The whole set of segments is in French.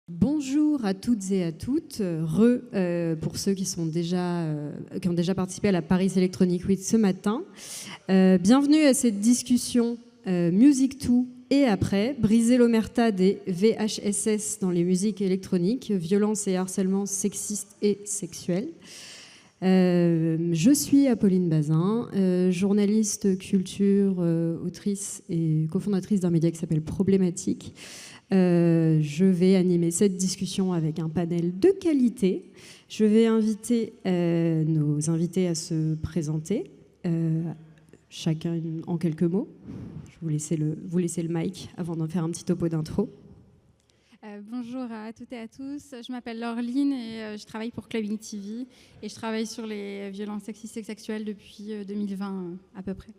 Bonjour à toutes et à toutes. Pour ceux qui ont déjà participé à la Paris Electronic Week ce matin. Bienvenue à cette discussion Music To et après, briser l'omerta des VHSS dans les musiques électroniques, violence et harcèlement sexiste et sexuel. Je suis Apolline Bazin, journaliste culture, autrice et cofondatrice d'un média qui s'appelle Problématique. Je vais animer cette discussion avec un panel de qualité. Je vais inviter nos invités à se présenter, chacun en quelques mots. Je vais vous laisser le mic avant d'en faire un petit topo d'intro. Bonjour à toutes et à tous, je m'appelle Laureline et je travaille pour Clubbing TV et je travaille sur les violences sexistes et sexuelles depuis 2020 à peu près.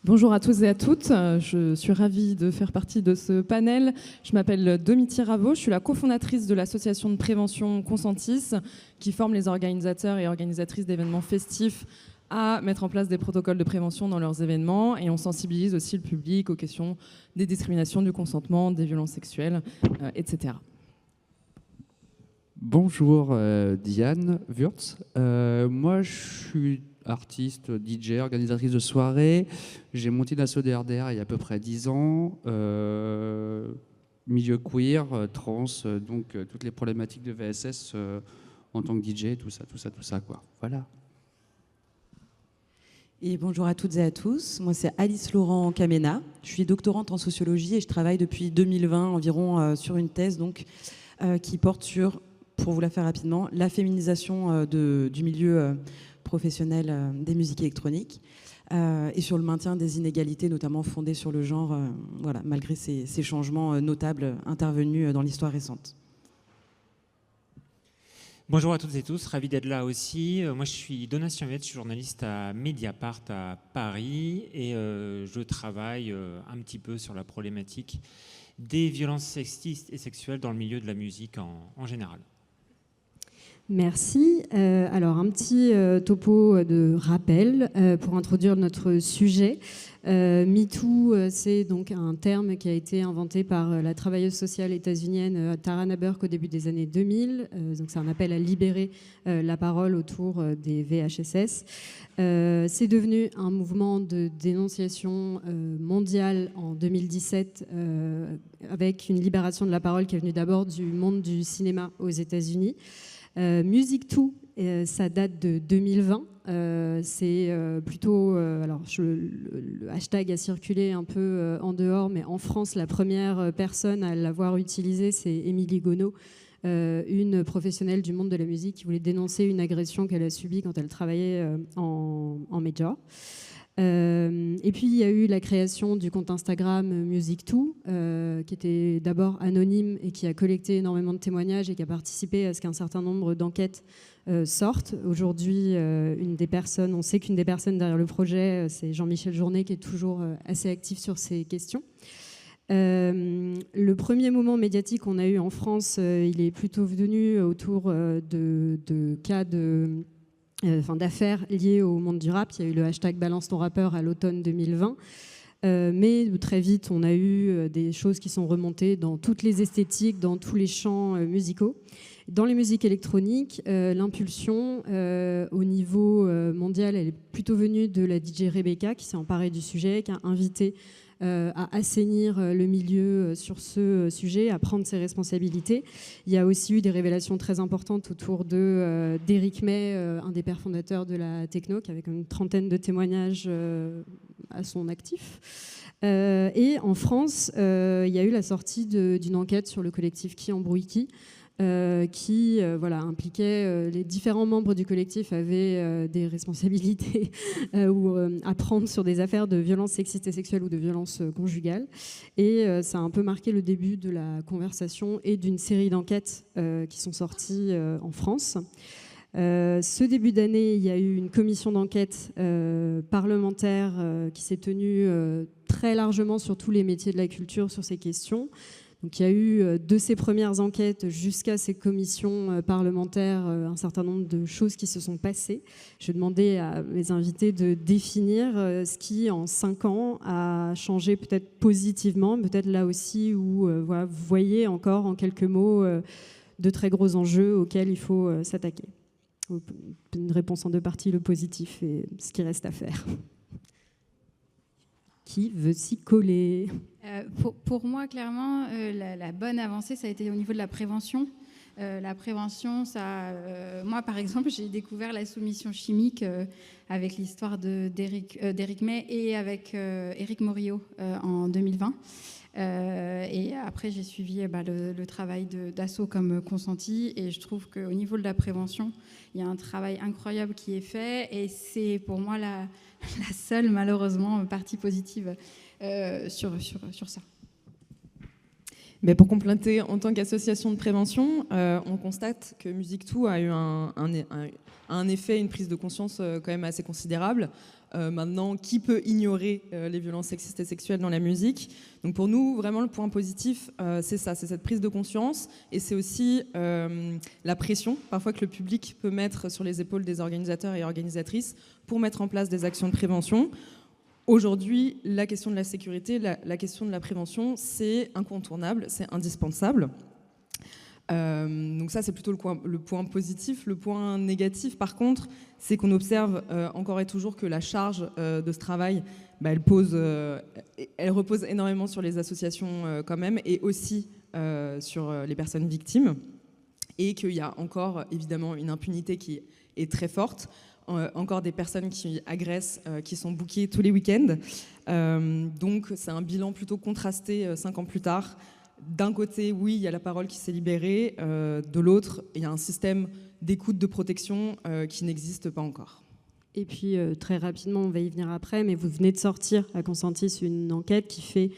Bonjour à tous et à toutes, je suis ravie de faire partie de ce panel. Je m'appelle Domiti Ravo, je suis la cofondatrice de l'association de prévention Consentis qui forme les organisateurs et organisatrices d'événements festifs à mettre en place des protocoles de prévention dans leurs événements, et on sensibilise aussi le public aux questions des discriminations, du consentement, des violences sexuelles, etc. Bonjour Diane Wurtz. Moi je suis artiste, DJ, organisatrice de soirées. J'ai monté une asso DRDR il y a à peu près 10 ans. Milieu queer, trans, donc toutes les problématiques de VSS en tant que DJ, tout ça quoi. Voilà. Et bonjour à toutes et à tous, moi c'est Alice Laurent Kamena, je suis doctorante en sociologie et je travaille depuis 2020 environ sur une thèse qui porte sur, pour vous la faire rapidement, la féminisation du milieu professionnel des musiques électroniques et sur le maintien des inégalités notamment fondées sur le genre, malgré ces changements notables intervenus dans l'histoire récente. Bonjour à toutes et tous, ravi d'être là aussi. Moi je suis Donatien Viette, je suis journaliste à Mediapart à Paris et je travaille un petit peu sur la problématique des violences sexistes et sexuelles dans le milieu de la musique en général. Merci. Alors, un petit topo de rappel pour introduire notre sujet. MeToo, c'est donc un terme qui a été inventé par la travailleuse sociale états-unienne Tarana Burke au début des années 2000. Donc, c'est un appel à libérer la parole autour des VHSS. C'est devenu un mouvement de dénonciation mondial en 2017 avec une libération de la parole qui est venue d'abord du monde du cinéma aux États-Unis. Music To, ça date de 2020. C'est plutôt... le hashtag a circulé un peu en dehors, mais en France, la première personne à l'avoir utilisé, c'est Émilie Gonod, une professionnelle du monde de la musique qui voulait dénoncer une agression qu'elle a subie quand elle travaillait en major. Et puis il y a eu la création du compte Instagram Music To, qui était d'abord anonyme et qui a collecté énormément de témoignages et qui a participé à ce qu'un certain nombre d'enquêtes sortent. Aujourd'hui, on sait qu'une des personnes derrière le projet, c'est Jean-Michel Journet, qui est toujours assez actif sur ces questions. Le premier moment médiatique qu'on a eu en France, il est plutôt venu autour de cas d'affaires liées au monde du rap. Il y a eu le hashtag Balance ton rappeur à l'automne 2020. Mais très vite, on a eu des choses qui sont remontées dans toutes les esthétiques, dans tous les champs musicaux. Dans les musiques électroniques, l'impulsion au niveau mondial, elle est plutôt venue de la DJ Rebecca, qui s'est emparée du sujet, qui a invité à assainir le milieu sur ce sujet, à prendre ses responsabilités. Il y a aussi eu des révélations très importantes autour d'Éric May, un des pères fondateurs de la techno, qui avait une trentaine de témoignages à son actif. Et en France, il y a eu la sortie d'une enquête sur le collectif Qui embrouille qui, qui impliquait les différents membres du collectif avaient des responsabilités à prendre sur des affaires de violences sexistes et sexuelles ou de violences conjugales. Et ça a un peu marqué le début de la conversation et d'une série d'enquêtes qui sont sorties en France. Ce début d'année, il y a eu une commission d'enquête parlementaire qui s'est tenue très largement sur tous les métiers de la culture sur ces questions. Donc il y a eu de ces premières enquêtes jusqu'à ces commissions parlementaires un certain nombre de choses qui se sont passées. Je demandais à mes invités de définir ce qui en 5 ans a changé peut-être positivement, peut-être là aussi où voilà, vous voyez encore en quelques mots de très gros enjeux auxquels il faut s'attaquer. Une réponse en 2 parties, le positif et ce qui reste à faire. Qui veut s'y coller ? Pour moi, clairement, la bonne avancée, ça a été au niveau de la prévention. La prévention, moi, par exemple, j'ai découvert la soumission chimique avec l'histoire d'Éric May et avec Éric Morillo en 2020. Et après, j'ai suivi le travail d'Asso comme consenti. Et je trouve qu'au niveau de la prévention, il y a un travail incroyable qui est fait. Et c'est pour moi la seule, malheureusement, partie positive sur ça. Mais pour compléter, en tant qu'association de prévention, on constate que Music2 a eu un effet, une prise de conscience quand même assez considérable. Maintenant, qui peut ignorer les violences sexistes et sexuelles dans la musique ? Donc pour nous, vraiment, le point positif, c'est ça, c'est cette prise de conscience. Et c'est aussi la pression, parfois, que le public peut mettre sur les épaules des organisateurs et organisatrices pour mettre en place des actions de prévention. Aujourd'hui, la question de la sécurité, la question de la prévention, c'est incontournable, c'est indispensable. Donc ça, c'est plutôt le point positif. Le point négatif, par contre, c'est qu'on observe encore et toujours que la charge de ce travail, elle repose énormément sur les associations quand même, et aussi sur les personnes victimes, et qu'il y a encore évidemment une impunité qui est très forte. Encore des personnes qui agressent, qui sont bookées tous les week-ends. Donc c'est un bilan plutôt contrasté 5 ans plus tard. D'un côté, oui, il y a la parole qui s'est libérée. De l'autre, il y a un système d'écoute, de protection qui n'existe pas encore. Et puis très rapidement, on va y venir après, mais vous venez de sortir à Consentis une enquête qui fait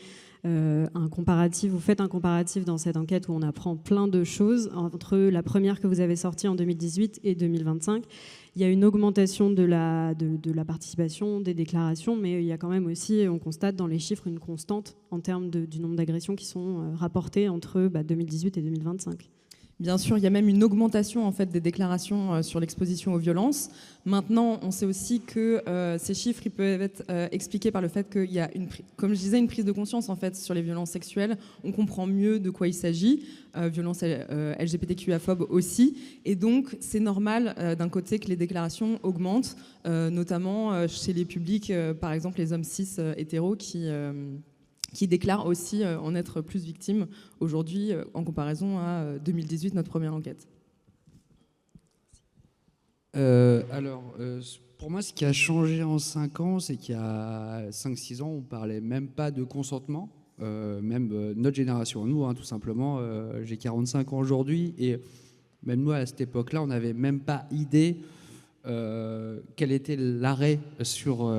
un comparatif. Vous faites un comparatif dans cette enquête où on apprend plein de choses entre la première que vous avez sortie en 2018 et 2025. Il y a une augmentation de la participation, des déclarations, mais il y a quand même aussi, on constate dans les chiffres, une constante en termes du nombre d'agressions qui sont rapportées entre 2018 et 2025. Bien sûr, il y a même une augmentation en fait, des déclarations sur l'exposition aux violences. Maintenant, on sait aussi que ces chiffres ils peuvent être expliqués par le fait qu'il y a, comme je disais, une prise de conscience en fait, sur les violences sexuelles. On comprend mieux de quoi il s'agit, violences LGBTQIA-phobes aussi. Et donc, c'est normal d'un côté que les déclarations augmentent, notamment chez les publics, par exemple les hommes cis hétéros qui déclarent aussi en être plus victimes aujourd'hui en comparaison à 2018, notre première enquête. Pour moi, ce qui a changé en 5 ans, c'est qu'il y a 5-6 ans, on ne parlait même pas de consentement, même notre génération, nous, tout simplement. J'ai 45 ans aujourd'hui, et même nous, à cette époque-là, on n'avait même pas idée quel était l'arrêt sur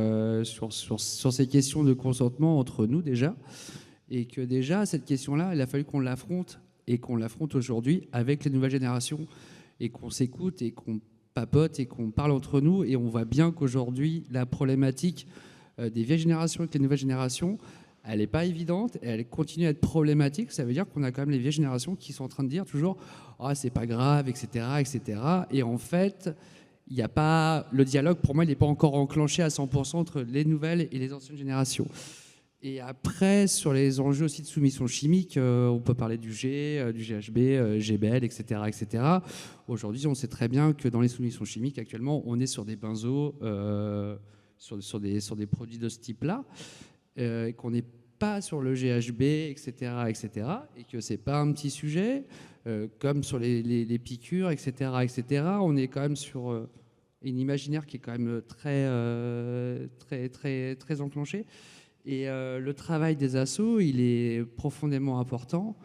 ces questions de consentement entre nous déjà, et que déjà cette question-là, il a fallu qu'on l'affronte, et qu'on l'affronte aujourd'hui avec les nouvelles générations, et qu'on s'écoute et qu'on papote et qu'on parle entre nous, et on voit bien qu'aujourd'hui la problématique des vieilles générations avec les nouvelles générations, elle n'est pas évidente, et elle continue à être problématique. Ça veut dire qu'on a quand même les vieilles générations qui sont en train de dire toujours « c'est pas grave, etc. etc. » Et en fait, il n'y a pas, le dialogue, pour moi, il n'est pas encore enclenché à 100% entre les nouvelles et les anciennes générations. Et après, sur les enjeux aussi de soumission chimique, on peut parler du G, du GHB, GBL, etc. etc. Aujourd'hui, on sait très bien que dans les soumissions chimiques, actuellement, on est sur des benzos, sur des produits de ce type-là, et qu'on n'est pas sur le GHB, etc. etc. et que ce n'est pas un petit sujet, comme sur les piqûres, etc. etc. On est quand même sur une imaginaire qui est quand même très enclenché. Et le travail des assos, il est profondément important,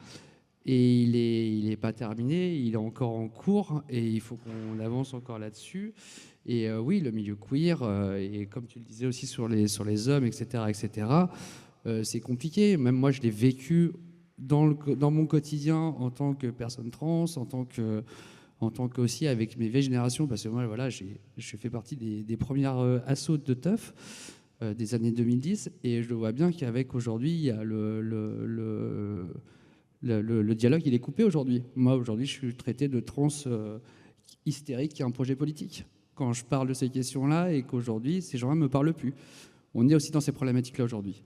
et il est pas terminé, il est encore en cours, et il faut qu'on avance encore là-dessus. Et oui, le milieu queer, et comme tu le disais aussi sur les hommes, etc., etc., c'est compliqué. Même moi, je l'ai vécu dans mon quotidien en tant que personne trans, en tant qu'aussi avec mes vieilles générations, parce que moi, voilà, je fais partie des premières assos de teuf des années 2010, et je vois bien qu'avec aujourd'hui, il y a Le dialogue, il est coupé aujourd'hui. Moi, aujourd'hui, je suis traité de trans hystérique qui a un projet politique. Quand je parle de ces questions-là et qu'aujourd'hui, ces gens-là ne me parlent plus. On est aussi dans ces problématiques-là aujourd'hui.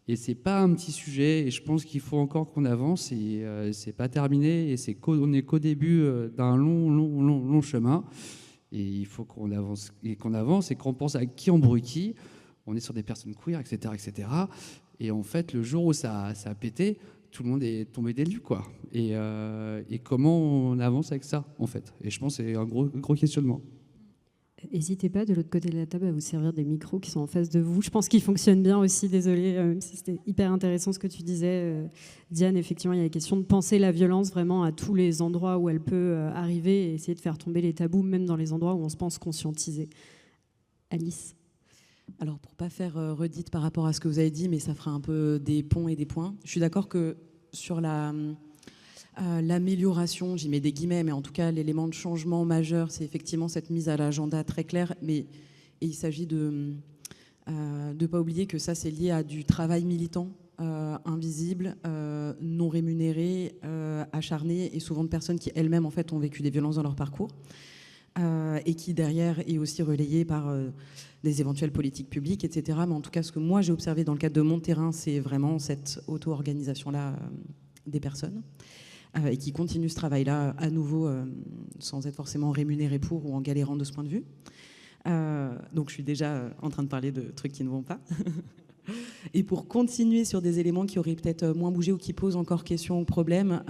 Et ce n'est pas un petit sujet, et je pense qu'il faut encore qu'on avance, et ce n'est pas terminé, et on n'est qu'au début d'un long chemin. Et il faut qu'on avance, et qu'on pense à qui embrouille qui. On est sur des personnes queer, etc., etc. Et en fait, le jour où ça a pété, tout le monde est tombé des nues, quoi. Et comment on avance avec ça, en fait? Et je pense que c'est un gros questionnement. N'hésitez pas, de l'autre côté de la table, à vous servir des micros qui sont en face de vous. Je pense qu'ils fonctionnent bien aussi, désolé, même si c'était hyper intéressant ce que tu disais, Diane. Effectivement, il y a la question de penser la violence vraiment à tous les endroits où elle peut arriver et essayer de faire tomber les tabous, même dans les endroits où on se pense conscientisé. Alice? Alors, pour ne pas faire redite par rapport à ce que vous avez dit, mais ça fera un peu des ponts et des points, je suis d'accord que sur l'amélioration, j'y mets des guillemets, mais en tout cas, l'élément de changement majeur, c'est effectivement cette mise à l'agenda très claire. Et il s'agit de ne pas oublier que ça, c'est lié à du travail militant, invisible, non rémunéré, acharné, et souvent de personnes qui elles-mêmes en fait, ont vécu des violences dans leur parcours, et qui derrière est aussi relayé par des éventuelles politiques publiques, etc. Mais en tout cas, ce que moi j'ai observé dans le cadre de mon terrain, c'est vraiment cette auto-organisation-là des personnes. Et qui continue ce travail-là à nouveau sans être forcément rémunéré pour ou en galérant de ce point de vue. Donc je suis déjà en train de parler de trucs qui ne vont pas. Et pour continuer sur des éléments qui auraient peut-être moins bougé ou qui posent encore question ou problème,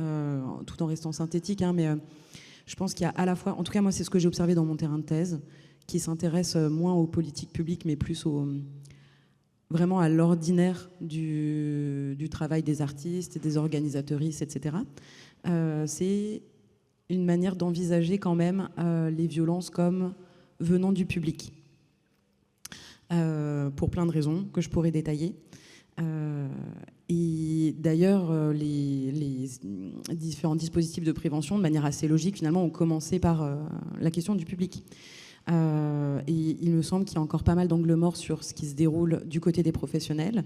tout en restant synthétique, hein, mais je pense qu'il y a à la fois, en tout cas moi c'est ce que j'ai observé dans mon terrain de thèse, qui s'intéresse moins aux politiques publiques mais plus vraiment à l'ordinaire du travail des artistes, des organisateuristes, etc. C'est une manière d'envisager quand même les violences comme venant du public, pour plein de raisons que je pourrais détailler. Et d'ailleurs, les différents dispositifs de prévention, de manière assez logique, finalement, ont commencé par la question du public. Et il me semble qu'il y a encore pas mal d'angles morts sur ce qui se déroule du côté des professionnels,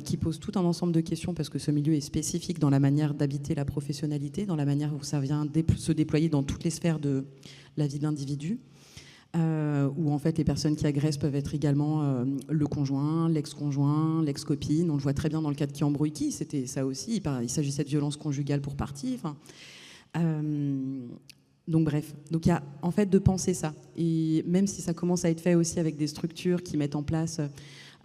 qui pose tout un ensemble de questions parce que ce milieu est spécifique dans la manière d'habiter la professionnalité, dans la manière où ça vient se déployer dans toutes les sphères de la vie de l'individu, où en fait les personnes qui agressent peuvent être également le conjoint, l'ex-conjoint, l'ex-copine. On le voit très bien dans le cas de Qui embrouille qui, c'était ça aussi, il s'agissait de violence conjugale pour partie. Donc bref, donc il y a en fait de penser ça. Et même si ça commence à être fait aussi avec des structures qui mettent en place,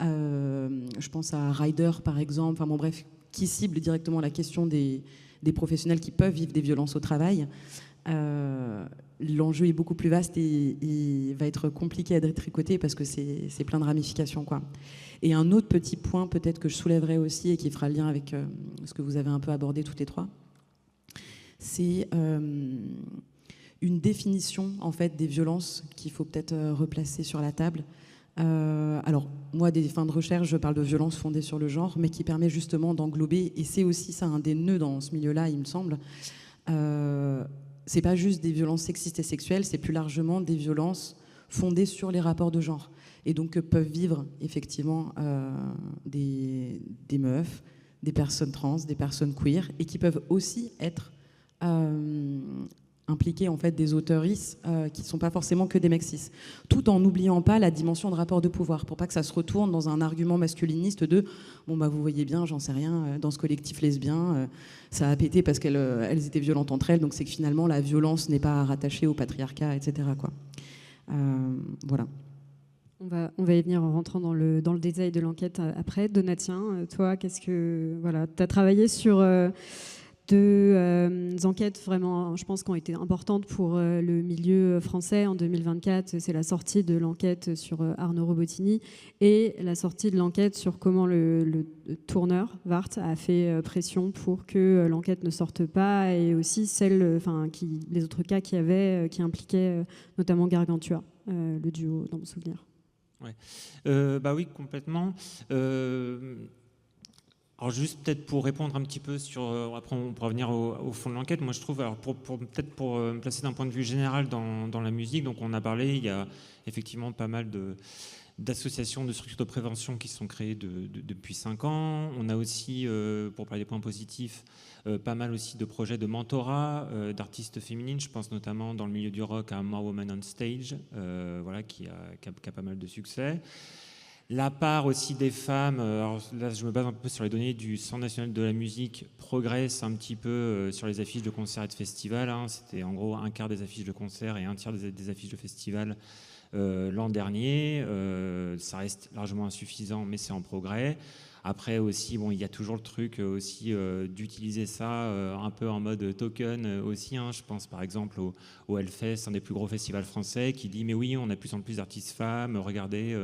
je pense à Rider par exemple, enfin bon bref, qui cible directement la question des professionnels qui peuvent vivre des violences au travail. L'enjeu est beaucoup plus vaste et va être compliqué à détricoter parce que c'est plein de ramifications, quoi. Et un autre petit point peut-être que je soulèverai aussi et qui fera lien avec ce que vous avez un peu abordé toutes les trois, c'est une définition en fait des violences qu'il faut peut-être replacer sur la table. Alors moi, des fins de recherche, je parle de violences fondées sur le genre, mais qui permet justement d'englober, et c'est aussi ça un des nœuds dans ce milieu-là, il me semble. C'est pas juste des violences sexistes et sexuelles, c'est plus largement des violences fondées sur les rapports de genre, et donc que peuvent vivre effectivement des meufs, des personnes trans, des personnes queer, et qui peuvent aussi être impliquer en fait des auteuristes qui ne sont pas forcément que des mecs cis, tout en n'oubliant pas la dimension de rapport de pouvoir, pour pas que ça se retourne dans un argument masculiniste de bon bah vous voyez bien, j'en sais rien, dans ce collectif lesbien, ça a pété parce qu'elles étaient violentes entre elles, donc c'est que finalement la violence n'est pas rattachée au patriarcat, etc. quoi. Voilà. On va y venir en rentrant dans le détail de l'enquête après. Donatien, toi, qu'est-ce que voilà, tu as travaillé sur deux enquêtes vraiment, je pense, qui ont été importantes pour le milieu français en 2024. C'est la sortie de l'enquête sur Arnaud Robotini et la sortie de l'enquête sur comment le tourneur, Wart, a fait pression pour que l'enquête ne sorte pas, et aussi les autres cas qui impliquaient notamment Gargantua, le duo, dans mon souvenir. Ouais. Bah oui, complètement. Alors juste peut-être pour répondre un petit peu sur, après on pourra venir au fond de l'enquête. Moi je trouve, alors peut-être pour me placer d'un point de vue général dans la musique, donc on a parlé, il y a effectivement pas mal d'associations, de structures de prévention qui sont créées depuis 5 ans. On a aussi, pour parler des points positifs, pas mal aussi de projets de mentorat d'artistes féminines. Je pense notamment dans le milieu du rock à More Women on Stage, voilà, qui a pas mal de succès. La part aussi des femmes, alors là je me base un peu sur les données du Centre national de la musique, progresse un petit peu sur les affiches de concerts et de festivals. C'était en gros un quart des affiches de concerts et un tiers des affiches de festivals l'an dernier. Ça reste largement insuffisant, mais c'est en progrès. Après aussi, bon, il y a toujours le truc aussi d'utiliser ça un peu en mode token aussi. Je pense par exemple au Hellfest, un des plus gros festivals français, qui dit mais oui, on a de plus en plus d'artistes femmes, regardez,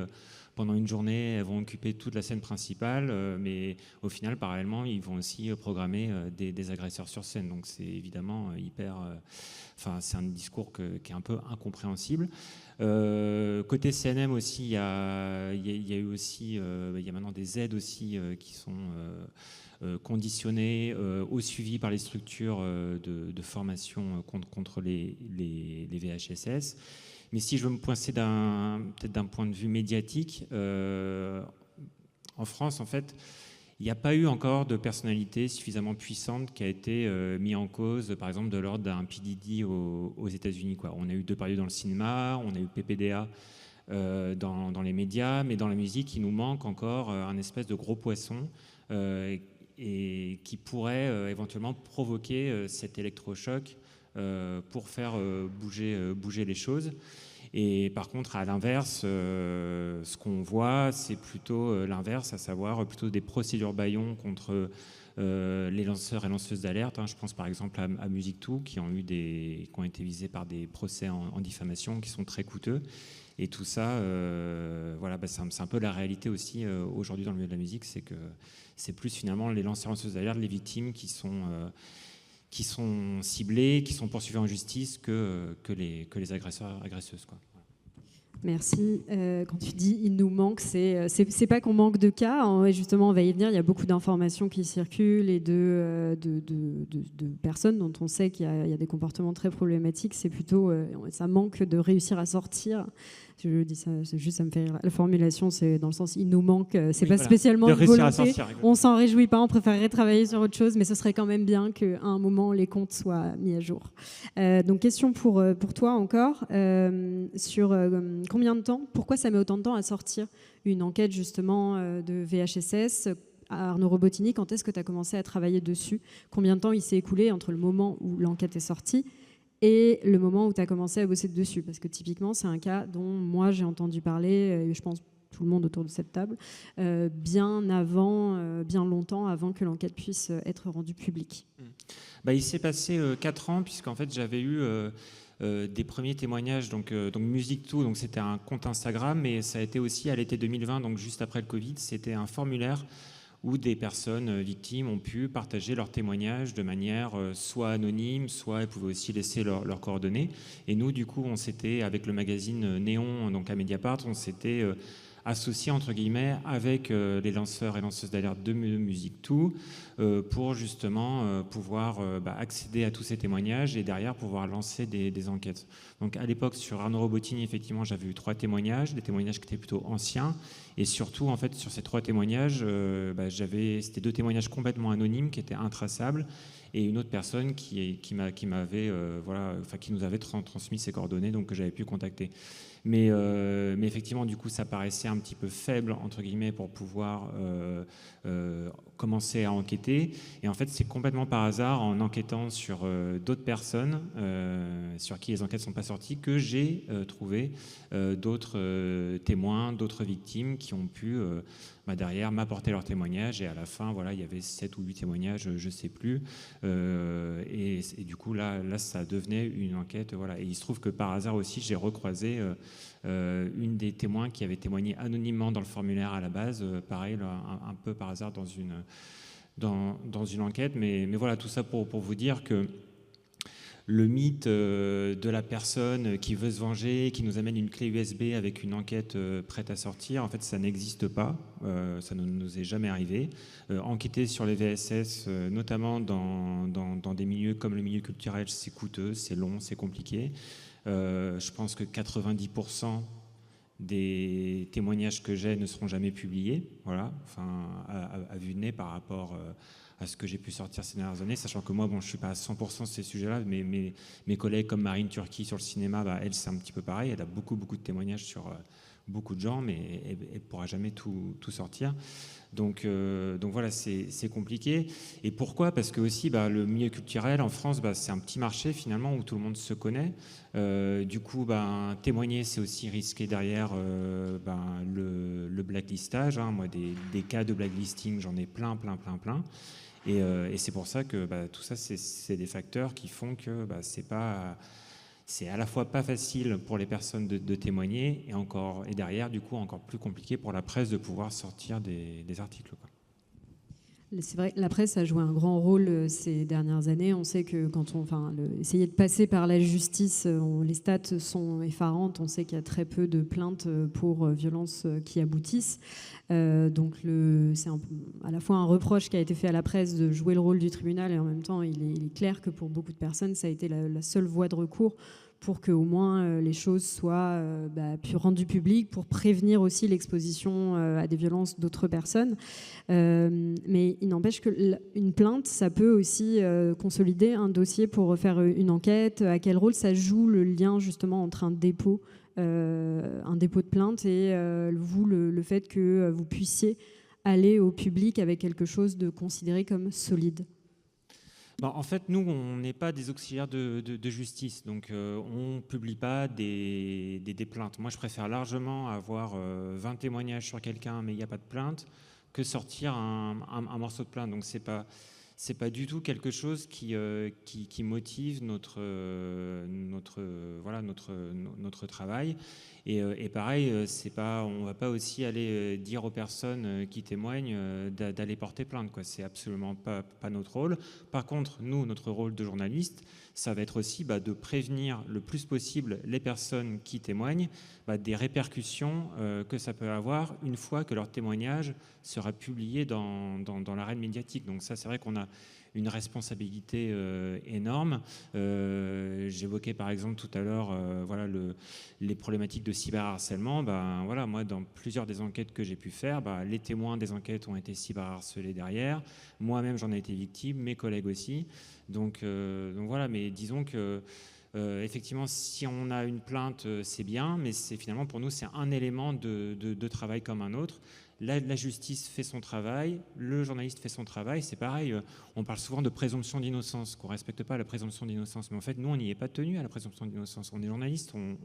pendant une journée, elles vont occuper toute la scène principale, mais au final, parallèlement, ils vont aussi programmer des agresseurs sur scène. Donc c'est évidemment c'est un discours qui est un peu incompréhensible. Côté CNM aussi, il y a eu aussi, il y a maintenant des aides aussi qui sont conditionnées au suivi par les structures de formation contre les VHSS. Mais si je veux me pointer peut-être d'un point de vue médiatique, en France, en fait, il n'y a pas eu encore de personnalité suffisamment puissante qui a été mise en cause, par exemple, de l'ordre d'un P. Diddy aux États-Unis. On a eu 2 périodes dans le cinéma, on a eu PPDA dans les médias, mais dans la musique, il nous manque encore un espèce de gros poisson et qui pourrait éventuellement provoquer cet électrochoc pour faire bouger les choses. Et par contre, à l'inverse, ce qu'on voit, c'est plutôt l'inverse, à savoir plutôt des procédures bâillons contre les lanceurs et lanceuses d'alerte. Je pense par exemple à Musique2, qui ont été visés par des procès en diffamation qui sont très coûteux. Et tout ça, c'est un peu la réalité aussi aujourd'hui dans le milieu de la musique, c'est que c'est plus finalement les lanceurs et lanceuses d'alerte, les victimes qui sont ciblés, qui sont poursuivis en justice que les agresseurs, agresseuses. Merci. Quand tu dis il nous manque, c'est pas qu'on manque de cas. Justement, on va y venir. Il y a beaucoup d'informations qui circulent et de personnes dont on sait qu'il y a des comportements très problématiques. C'est plutôt ça manque de réussir à sortir. Je dis ça, c'est juste, ça me fait rire. La formulation, c'est dans le sens il nous manque. C'est pas spécialement une volonté. On s'en réjouit pas. On préférerait travailler sur autre chose, mais ce serait quand même bien qu'à un moment les comptes soient mis à jour. Donc question pour toi encore sur combien de temps, pourquoi ça met autant de temps à sortir une enquête justement de VHSS à Arnaud Robotini? Quand est-ce que tu as commencé à travailler dessus? Combien de temps il s'est écoulé entre le moment où l'enquête est sortie et le moment où tu as commencé à bosser dessus? Parce que typiquement, c'est un cas dont moi j'ai entendu parler, et je pense tout le monde autour de cette table, bien longtemps avant que l'enquête puisse être rendue publique. Il s'est passé 4 ans, puisqu'en fait j'avais eu des premiers témoignages, donc Musique2, donc c'était un compte Instagram, mais ça a été aussi à l'été 2020, donc juste après le Covid, c'était un formulaire où des personnes victimes ont pu partager leurs témoignages de manière soit anonyme, soit elles pouvaient aussi laisser leurs coordonnées. Et nous, du coup, on s'était, avec le magazine Néon, donc à Mediapart, on s'était associé, entre guillemets, avec les lanceurs et lanceuses d'alerte de Musique2 pour justement pouvoir accéder à tous ces témoignages et derrière pouvoir lancer des enquêtes. Donc à l'époque, sur Arnaud Robotini, effectivement, j'avais eu 3 témoignages, des témoignages qui étaient plutôt anciens. Et surtout, en fait, sur ces 3 témoignages, c'était 2 témoignages complètement anonymes qui étaient intraçables et une autre personne qui nous avait transmis ses coordonnées, donc que j'avais pu contacter. Mais effectivement, du coup, ça paraissait un petit peu faible, entre guillemets, pour pouvoir commencer à enquêter. Et en fait, c'est complètement par hasard, en enquêtant sur d'autres personnes sur qui les enquêtes ne sont pas sorties, que j'ai trouvé d'autres témoins, d'autres victimes qui ont pu derrière m'apporter leurs témoignages. Et à la fin, il y avait 7 ou 8 témoignages, je ne sais plus. Et du coup, là, ça devenait une enquête. Et il se trouve que par hasard aussi, j'ai recroisé une des témoins qui avait témoigné anonymement dans le formulaire à la base, pareil, un peu par hasard dans une enquête. Mais voilà, tout ça pour vous dire que le mythe de la personne qui veut se venger, qui nous amène une clé USB avec une enquête prête à sortir, en fait, ça n'existe pas. Ça ne nous est jamais arrivé. Enquêter sur les VSS, notamment dans des milieux comme le milieu culturel, c'est coûteux, c'est long, c'est compliqué. Je pense que 90% des témoignages que j'ai ne seront jamais publiés, voilà, enfin, à vue de nez par rapport à ce que j'ai pu sortir ces dernières années, sachant que moi, bon, je ne suis pas à 100% sur ces sujets-là, mais mes collègues comme Marine Turki sur le cinéma, elle, c'est un petit peu pareil, elle a beaucoup de témoignages sur beaucoup de gens, mais elle ne pourra jamais tout sortir. Donc voilà, c'est compliqué. Et pourquoi ? Parce que aussi, le milieu culturel en France, c'est un petit marché finalement où tout le monde se connaît. Du coup, témoigner, c'est aussi risquer derrière le blacklistage. Hein. Moi, des cas de blacklisting, j'en ai plein. Et c'est pour ça que tout ça, c'est des facteurs qui font que c'est à la fois pas facile pour les personnes de témoigner et derrière, du coup, encore plus compliqué pour la presse de pouvoir sortir des articles, quoi. C'est vrai, la presse a joué un grand rôle ces dernières années. On sait que essayer de passer par la justice, les stats sont effarantes. On sait qu'il y a très peu de plaintes pour violences qui aboutissent. Donc c'est à la fois un reproche qui a été fait à la presse de jouer le rôle du tribunal, et en même temps, il est clair que pour beaucoup de personnes, ça a été la seule voie de recours pour qu'au moins les choses soient rendues publiques, pour prévenir aussi l'exposition à des violences d'autres personnes. Mais il n'empêche qu'une plainte, ça peut aussi consolider un dossier pour faire une enquête. À quel rôle ça joue le lien justement entre un dépôt de plainte et le fait que vous puissiez aller au public avec quelque chose de considéré comme solide ? En fait, nous, on n'est pas des auxiliaires de justice, donc on ne publie pas des plaintes. Moi, je préfère largement avoir 20 témoignages sur quelqu'un, mais il n'y a pas de plainte, que sortir un morceau de plainte. Donc, c'est pas du tout quelque chose qui motive notre travail. Et pareil, on va pas aussi aller dire aux personnes qui témoignent d'aller porter plainte, quoi. C'est absolument pas notre rôle. Par contre, nous, notre rôle de journaliste, ça va être aussi de prévenir le plus possible les personnes qui témoignent des répercussions que ça peut avoir une fois que leur témoignage sera publié dans l'arène médiatique. Donc ça, c'est vrai qu'on a une responsabilité énorme. J'évoquais par exemple tout à l'heure les problématiques de cyberharcèlement. Moi, dans plusieurs des enquêtes que j'ai pu faire, les témoins des enquêtes ont été cyberharcelés derrière. Moi-même, j'en ai été victime, mes collègues aussi. Donc voilà, mais disons que effectivement, si on a une plainte, c'est bien, mais finalement pour nous, c'est un élément de travail comme un autre. La justice fait son travail, le journaliste fait son travail, c'est pareil. On parle souvent de présomption d'innocence, qu'on ne respecte pas la présomption d'innocence. Mais en fait, nous, on n'y est pas tenu à la présomption d'innocence. On est journaliste, on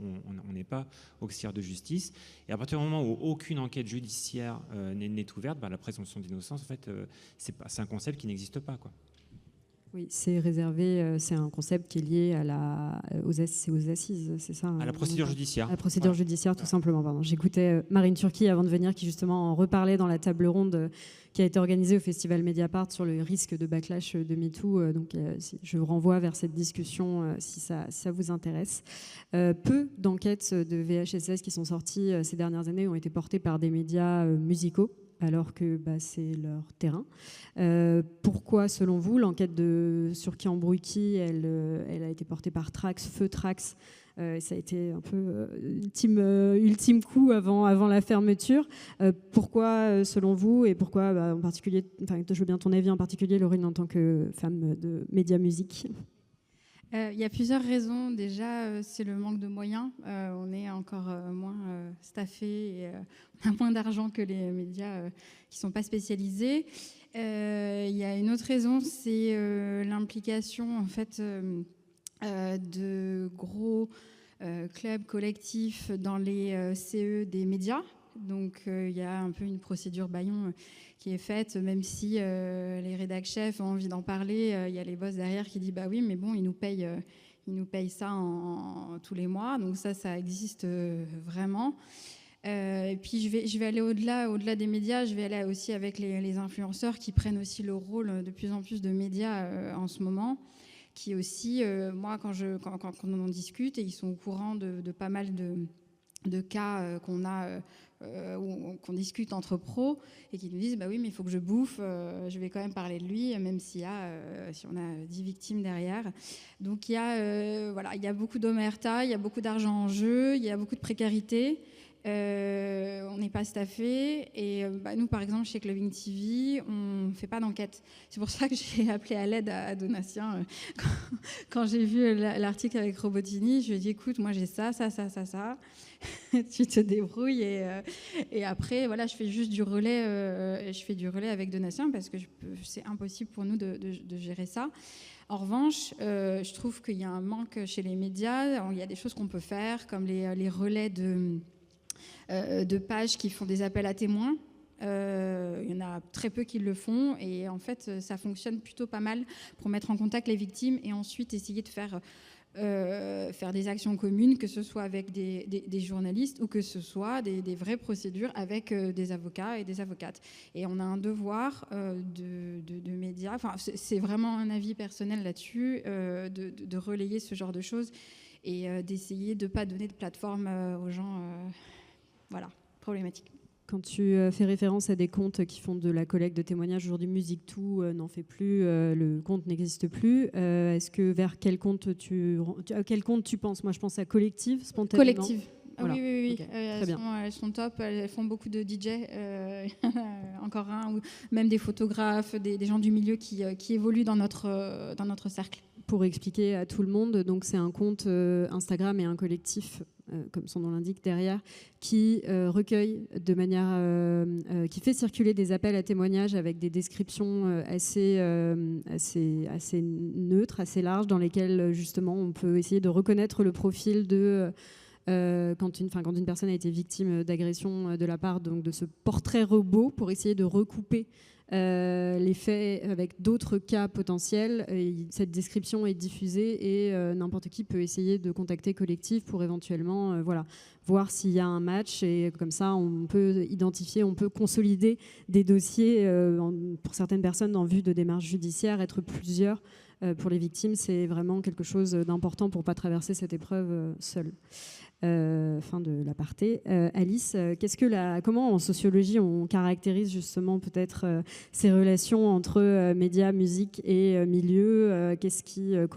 n'est pas auxiliaire de justice. Et à partir du moment où aucune enquête judiciaire n'est ouverte, la présomption d'innocence, en fait, c'est un concept qui n'existe pas, quoi. Oui, c'est réservé, c'est un concept qui est lié aux assises, c'est ça ? À la procédure judiciaire. À la procédure judiciaire, tout simplement. Pardon. J'écoutais Marine Turki avant de venir, qui justement en reparlait dans la table ronde qui a été organisée au Festival Mediapart sur le risque de backlash de MeToo. Donc, je vous renvoie vers cette discussion si ça vous intéresse. Peu d'enquêtes de VHSS qui sont sorties ces dernières années ont été portées par des médias musicaux, alors que c'est leur terrain. Pourquoi, selon vous, l'enquête sur Qui embrouille qui, elle a été portée par Trax, Feu Trax, ça a été un peu ultime coup avant la fermeture. Pourquoi, selon vous, et pourquoi en particulier, je veux bien ton avis en particulier, Laurine, en tant que femme de média musique ? Il y a plusieurs raisons. Déjà, c'est le manque de moyens. On est encore moins staffé et on a moins d'argent que les médias qui ne sont pas spécialisés. Il y a une autre raison, c'est l'implication en fait, de gros clubs collectifs dans les CE des médias. Donc, il y a un peu une procédure bâillon qui est faite, même si les rédac-chefs ont envie d'en parler. Il y a les boss derrière qui disent oui, mais bon, ils nous payent ça tous les mois. Donc ça existe vraiment. Et puis je vais aller au-delà des médias. Je vais aller aussi avec les influenceurs qui prennent aussi le rôle de plus en plus de médias en ce moment. Qui aussi, moi, quand on en discute, et ils sont au courant de pas mal de cas qu'on a. Qu'on discute entre pros et qui nous disent oui, mais il faut que je bouffe, je vais quand même parler de lui, même si on a 10 victimes derrière. Donc il y a beaucoup d'omerta, il y a beaucoup d'argent en jeu, il y a beaucoup de précarité On n'est pas staffé et nous, par exemple, chez Clubbing TV, on ne fait pas d'enquête. C'est pour ça que j'ai appelé à l'aide à Donatien. Quand j'ai vu l'article avec Robotini, je lui ai dit, écoute, moi j'ai ça. Tu te débrouilles et après, voilà, je fais juste du relais. Je fais du relais avec Donatien parce que c'est impossible pour nous de gérer ça. En revanche, je trouve qu'il y a un manque chez les médias. Il y a des choses qu'on peut faire, comme les relais de pages qui font des appels à témoins. Il y en a très peu qui le font et en fait ça fonctionne plutôt pas mal pour mettre en contact les victimes et ensuite essayer de faire des actions communes, que ce soit avec des journalistes ou que ce soit des vraies procédures avec des avocats et des avocates. Et on a un devoir de médias, enfin c'est vraiment un avis personnel là-dessus, de relayer ce genre de choses et d'essayer de ne pas donner de plateforme aux gens problématiques. Quand tu fais référence à des comptes qui font de la collecte de témoignages, aujourd'hui Musique2 n'en fait plus, le compte n'existe plus. Est-ce que vers quel compte tu penses? Moi je pense à Collective, spontanément. Collective. Voilà. Oui. Okay. Elles sont top, elles font beaucoup de DJ, encore un, ou même des photographes, des gens du milieu qui évoluent dans notre cercle. Pour expliquer à tout le monde, donc c'est un compte Instagram et un collectif, comme son nom l'indique derrière, qui recueille de manière, qui fait circuler des appels à témoignages avec des descriptions assez neutres, assez larges, dans lesquelles justement on peut essayer de reconnaître le profil de quand une personne a été victime d'agression de la part donc, de ce portrait robot, pour essayer de recouper les faits avec d'autres cas potentiels. Cette description est diffusée et n'importe qui peut essayer de contacter Collectif pour éventuellement voir s'il y a un match, et comme ça on peut identifier, on peut consolider des dossiers pour certaines personnes en vue de démarches judiciaires. Être plusieurs pour les victimes, c'est vraiment quelque chose d'important pour ne pas traverser cette épreuve seule. Fin de l'aparté. Alice, comment en sociologie on caractérise justement peut-être ces relations entre médias, musique et milieu? Qu'est-ce qu'il y a?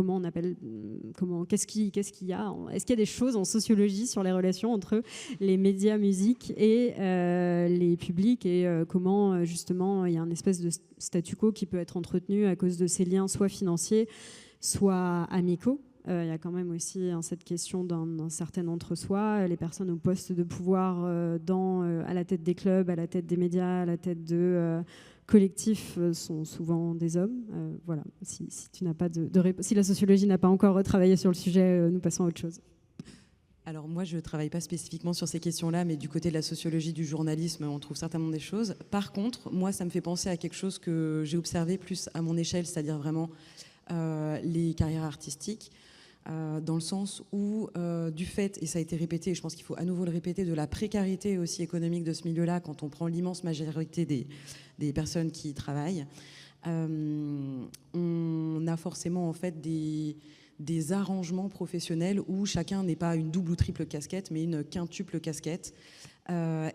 Est-ce qu'il y a des choses en sociologie sur les relations entre les médias, musique et les publics, et comment justement il y a une espèce de statu quo qui peut être entretenu à cause de ces liens soit financiers, soit amicaux? Il y a quand même aussi cette question d'un certain entre-soi. Les personnes au poste de pouvoir à la tête des clubs, à la tête des médias, à la tête de collectifs sont souvent des hommes. Voilà. Si la sociologie n'a pas encore travaillé sur le sujet, nous passons à autre chose. Alors moi, je ne travaille pas spécifiquement sur ces questions-là, mais du côté de la sociologie du journalisme, on trouve certainement des choses. Par contre, moi, ça me fait penser à quelque chose que j'ai observé plus à mon échelle, c'est-à-dire vraiment les carrières artistiques. Dans le sens où, du fait, et ça a été répété, et je pense qu'il faut à nouveau le répéter, de la précarité aussi économique de ce milieu-là, quand on prend l'immense majorité des personnes qui y travaillent, on a forcément en fait des arrangements professionnels où chacun n'est pas une double ou triple casquette, mais une quintuple casquette.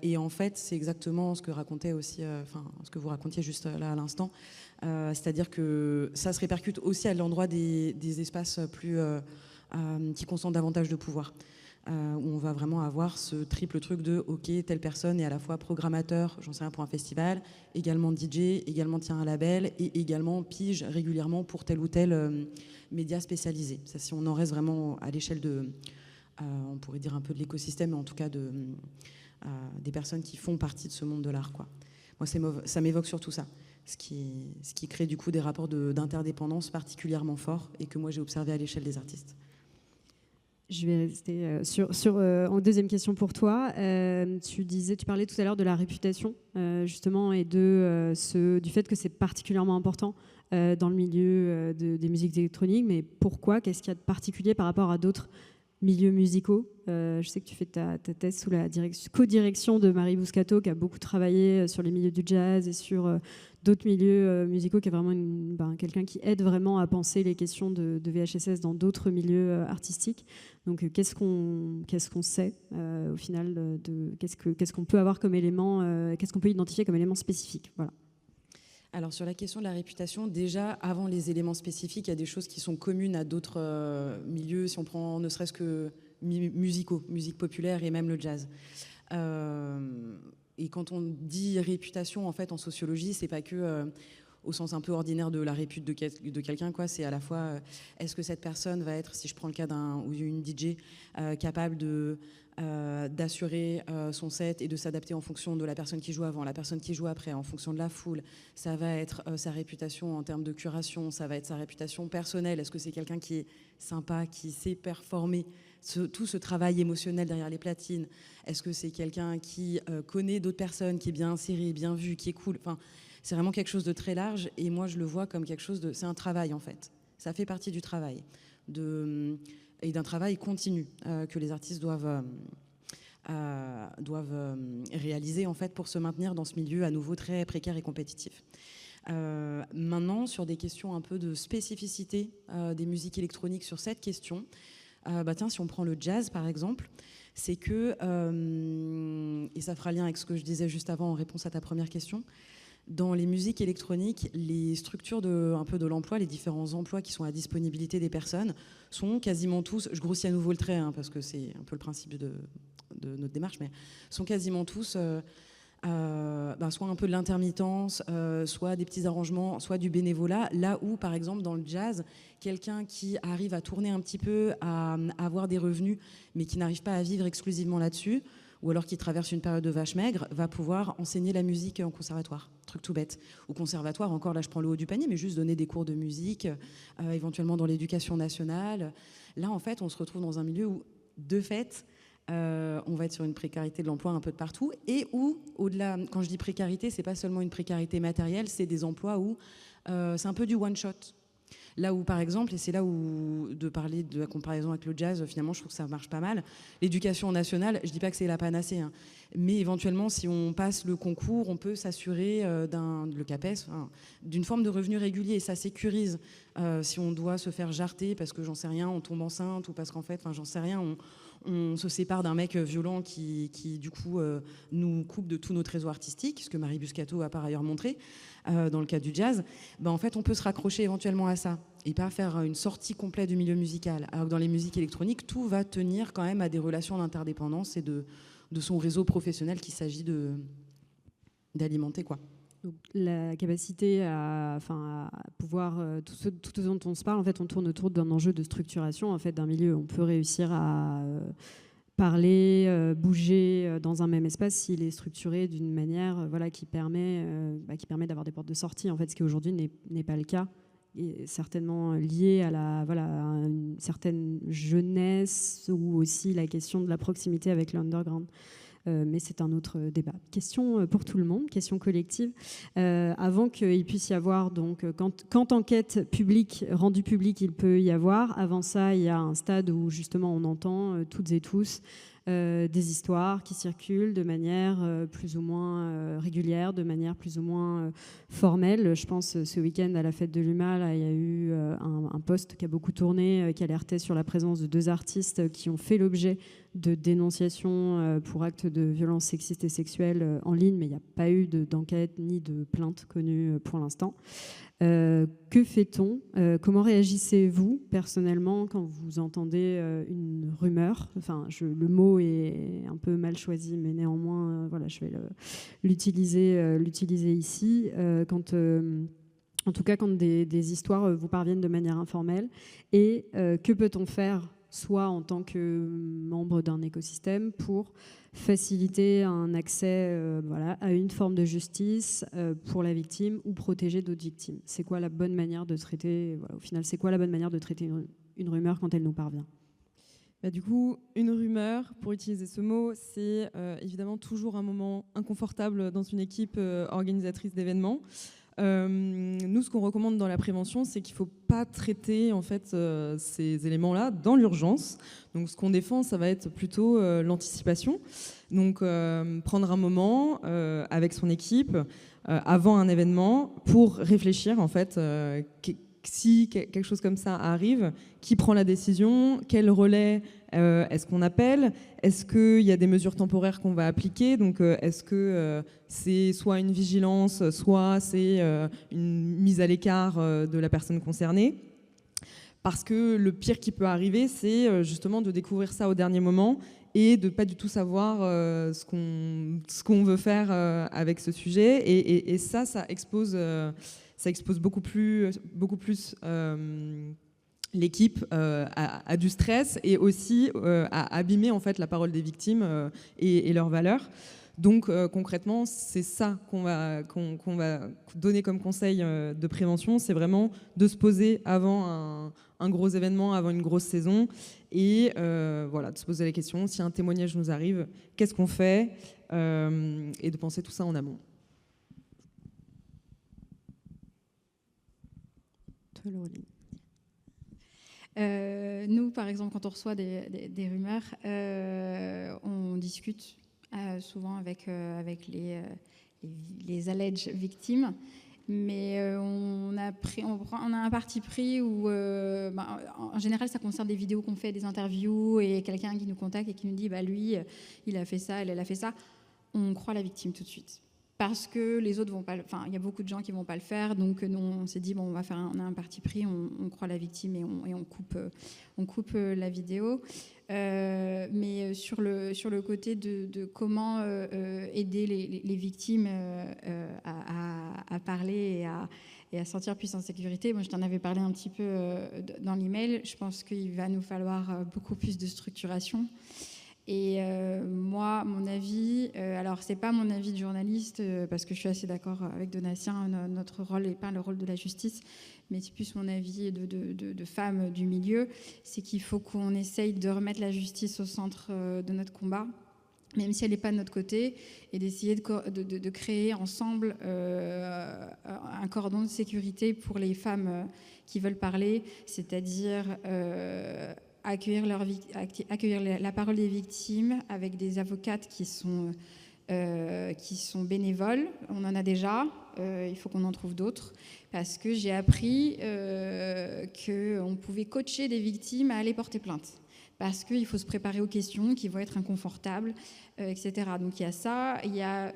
Et en fait, c'est exactement ce que racontait aussi, ce que vous racontiez juste là à l'instant. C'est-à-dire que ça se répercute aussi à l'endroit des espaces qui concentrent davantage de pouvoir, où on va vraiment avoir ce triple truc de ok, telle personne est à la fois programmateur, j'en sais rien, pour un festival, également DJ, également tient un label et également pige régulièrement pour tel ou tel média spécialisé. Ça, si on en reste vraiment à l'échelle on pourrait dire un peu de l'écosystème, mais en tout cas des personnes qui font partie de ce monde de l'art, quoi. Moi, ça m'évoque surtout ça. Ce qui crée du coup des rapports d'interdépendance particulièrement forts et que moi j'ai observé à l'échelle des artistes. Je vais rester en deuxième question pour toi. Tu parlais tout à l'heure de la réputation justement et du fait que c'est particulièrement important dans le milieu des musiques électroniques. Mais pourquoi? Qu'est-ce qu'il y a de particulier par rapport à d'autres milieux musicaux? Je sais que tu fais ta thèse sous la co-direction de Marie Bouscato, qui a beaucoup travaillé sur les milieux du jazz et sur d'autres milieux musicaux, qui est vraiment quelqu'un qui aide vraiment à penser les questions de VHSS dans d'autres milieux artistiques. Donc qu'est-ce qu'on sait au final qu'est-ce qu'on peut avoir comme élément, qu'est-ce qu'on peut identifier comme élément spécifique? Voilà. Alors sur la question de la réputation, déjà avant les éléments spécifiques, il y a des choses qui sont communes à d'autres milieux, si on prend ne serait-ce que musicaux, musique populaire et même le jazz. Et quand on dit réputation, en fait, en sociologie, c'est pas que au sens un peu ordinaire de la répute de quelqu'un, quoi. C'est à la fois, est-ce que cette personne va être, si je prends le cas d'une DJ, capable d'assurer son set et de s'adapter en fonction de la personne qui joue avant, la personne qui joue après, en fonction de la foule. Ça va être sa réputation en termes de curation, ça va être sa réputation personnelle. Est-ce que c'est quelqu'un qui est sympa, qui sait performer tout ce travail émotionnel derrière les platines? Est-ce que c'est quelqu'un qui connaît d'autres personnes, qui est bien inséré, bien vu, qui est cool? Enfin, c'est vraiment quelque chose de très large, et moi je le vois comme quelque chose de... C'est un travail en fait. Ça fait partie du travail. Et d'un travail continu que les artistes doivent réaliser en fait pour se maintenir dans ce milieu à nouveau très précaire et compétitif. Maintenant, sur des questions un peu de spécificité des musiques électroniques sur cette question, tiens, si on prend le jazz par exemple, c'est que, et ça fera lien avec ce que je disais juste avant en réponse à ta première question, dans les musiques électroniques, les structures un peu de l'emploi, les différents emplois qui sont à disponibilité des personnes sont quasiment tous, je grossis à nouveau le trait hein, parce que c'est un peu le principe de notre démarche, mais sont quasiment tous soit un peu de l'intermittence, soit des petits arrangements, soit du bénévolat, là où par exemple dans le jazz, quelqu'un qui arrive à tourner un petit peu, à avoir des revenus, mais qui n'arrive pas à vivre exclusivement là-dessus, ou alors qui traverse une période de vache maigre, va pouvoir enseigner la musique en conservatoire, truc tout bête. Ou conservatoire, encore là je prends le haut du panier, mais juste donner des cours de musique, éventuellement dans l'éducation nationale. Là en fait on se retrouve dans un milieu où, de fait, on va être sur une précarité de l'emploi un peu de partout, et où, au-delà, quand je dis précarité, c'est pas seulement une précarité matérielle, c'est des emplois où c'est un peu du one-shot. Là où, par exemple, et c'est là où, de parler de la comparaison avec le jazz, finalement, je trouve que ça marche pas mal. L'éducation nationale, je dis pas que c'est la panacée, hein, mais éventuellement, si on passe le concours, on peut s'assurer le CAPES, d'une forme de revenu régulier. Ça sécurise si on doit se faire jarter parce que, j'en sais rien, on tombe enceinte, ou parce qu'en fait, j'en sais rien, on se sépare d'un mec violent qui du coup, nous coupe de tout notre réseau artistique, ce que Marie Buscato a par ailleurs montré dans le cas du jazz. En fait, on peut se raccrocher éventuellement à ça et pas faire une sortie complète du milieu musical. Alors que dans les musiques électroniques, tout va tenir quand même à des relations d'interdépendance et de son réseau professionnel qu'il s'agit d'alimenter, quoi. Donc, la capacité à pouvoir, tout ce dont on se parle, en fait, on tourne autour d'un enjeu de structuration, en fait, d'un milieu. On peut réussir à parler, bouger dans un même espace s'il est structuré d'une manière qui permet d'avoir des portes de sortie, en fait, ce qui aujourd'hui n'est pas le cas, et certainement lié à à une certaine jeunesse, ou aussi la question de la proximité avec l'underground. Mais c'est un autre débat. Question pour tout le monde, question collective. Avant qu'il puisse y avoir, donc, quand enquête publique, rendue publique, il peut y avoir, avant ça, il y a un stade où justement on entend toutes et tous des histoires qui circulent de manière plus ou moins régulière, de manière plus ou moins formelle. Je pense ce week-end à la fête de l'UMA, là, il y a eu un post qui a beaucoup tourné, qui alertait sur la présence de 2 artistes qui ont fait l'objet de dénonciations pour actes de violence sexistes et sexuelles en ligne, mais il n'y a pas eu d'enquête ni de plainte connue pour l'instant. Que fait-on? Comment réagissez-vous personnellement quand vous entendez une rumeur? Le mot est un peu mal choisi, mais néanmoins, je vais l'utiliser ici. En tout cas, quand des histoires vous parviennent de manière informelle. Et que peut-on faire, soit en tant que membre d'un écosystème, pour faciliter un accès à une forme de justice pour la victime, ou protéger d'autres victimes? C'est quoi la bonne manière de traiter, au final, c'est quoi la bonne manière de traiter une rumeur quand elle nous parvient? Du coup, une rumeur, pour utiliser ce mot, c'est évidemment toujours un moment inconfortable dans une équipe organisatrice d'événements. Nous, ce qu'on recommande dans la prévention, c'est qu'il ne faut pas traiter en fait, ces éléments-là dans l'urgence. Donc, ce qu'on défend, ça va être plutôt l'anticipation. Donc, prendre un moment avec son équipe avant un événement pour réfléchir en fait. Si quelque chose comme ça arrive, qui prend la décision? Quel relais est-ce qu'on appelle? Est-ce qu'il y a des mesures temporaires qu'on va appliquer? Donc, est-ce que c'est soit une vigilance, soit c'est une mise à l'écart de la personne concernée? Parce que le pire qui peut arriver, c'est justement de découvrir ça au dernier moment et de pas du tout savoir ce qu'on veut faire avec ce sujet. Et ça expose beaucoup plus l'équipe à du stress et aussi à abîmer en fait la parole des victimes et leurs valeurs. Donc concrètement, c'est ça qu'on va donner comme conseil de prévention, c'est vraiment de se poser avant un gros événement, avant une grosse saison, et voilà, de se poser la question, si un témoignage nous arrive, qu'est-ce qu'on fait, et de penser tout ça en amont. Nous, par exemple, quand on reçoit des rumeurs, on discute souvent avec les alleged victimes, mais on a un parti pris où, en général, ça concerne des vidéos qu'on fait, des interviews, et quelqu'un qui nous contacte et qui nous dit, lui, il a fait ça, elle a fait ça. On croit la victime tout de suite. Parce que les autres vont pas, il y a beaucoup de gens qui vont pas le faire, donc nous on s'est dit on a un parti pris, on croit la victime et on coupe la vidéo. Mais sur le côté de comment aider les victimes à parler et à sentir plus en sécurité. Moi, je t'en avais parlé un petit peu dans l'email. Je pense qu'il va nous falloir beaucoup plus de structuration. Et moi, mon avis, alors c'est pas mon avis de journaliste, parce que je suis assez d'accord avec Donatien, notre rôle n'est pas le rôle de la justice, mais c'est plus mon avis de femme du milieu, c'est qu'il faut qu'on essaye de remettre la justice au centre de notre combat, même si elle n'est pas de notre côté, et d'essayer de créer ensemble un cordon de sécurité pour les femmes qui veulent parler, c'est-à-dire accueillir la parole des victimes avec des avocates qui sont bénévoles. On en a déjà, il faut qu'on en trouve d'autres, parce que j'ai appris qu'on pouvait coacher des victimes à aller porter plainte, parce qu'il faut se préparer aux questions qui vont être inconfortables, etc. Donc il y a ça, il y a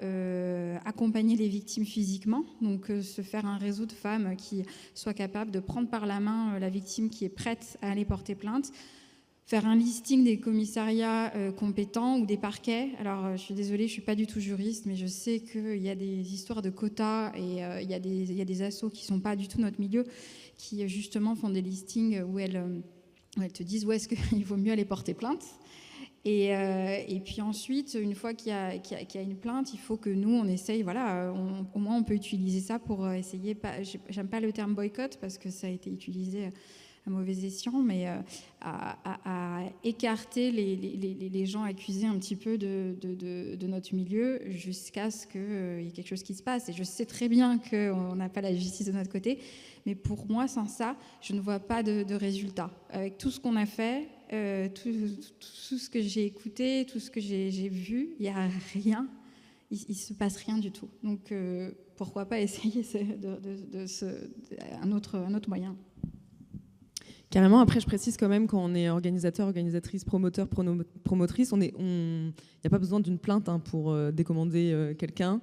accompagner les victimes physiquement, donc se faire un réseau de femmes qui soient capables de prendre par la main la victime qui est prête à aller porter plainte, faire un listing des commissariats compétents ou des parquets. Alors, je suis désolée, je ne suis pas du tout juriste, mais je sais qu'il y a des histoires de quotas et il y a des assos qui ne sont pas du tout notre milieu, qui justement font des listings où elles te disent où est-ce qu'il vaut mieux aller porter plainte. Et puis ensuite, une fois qu'il y a une plainte, il faut que nous, on essaye, voilà, au moins on peut utiliser ça pour essayer, j'aime pas le terme boycott parce que ça a été utilisé à mauvais escient, mais à écarter les gens accusés un petit peu de notre milieu jusqu'à ce qu'il y ait quelque chose qui se passe. Et je sais très bien qu'on n'a pas la justice de notre côté, mais pour moi, sans ça, je ne vois pas de résultat. Avec tout ce qu'on a fait, tout ce que j'ai écouté, tout ce que j'ai vu, il n'y a rien, il ne se passe rien du tout. Donc pourquoi pas essayer un autre moyen. Carrément, après je précise quand même, quand on est organisateur, organisatrice, promoteur, promotrice, il n'y a pas besoin d'une plainte pour décommander quelqu'un,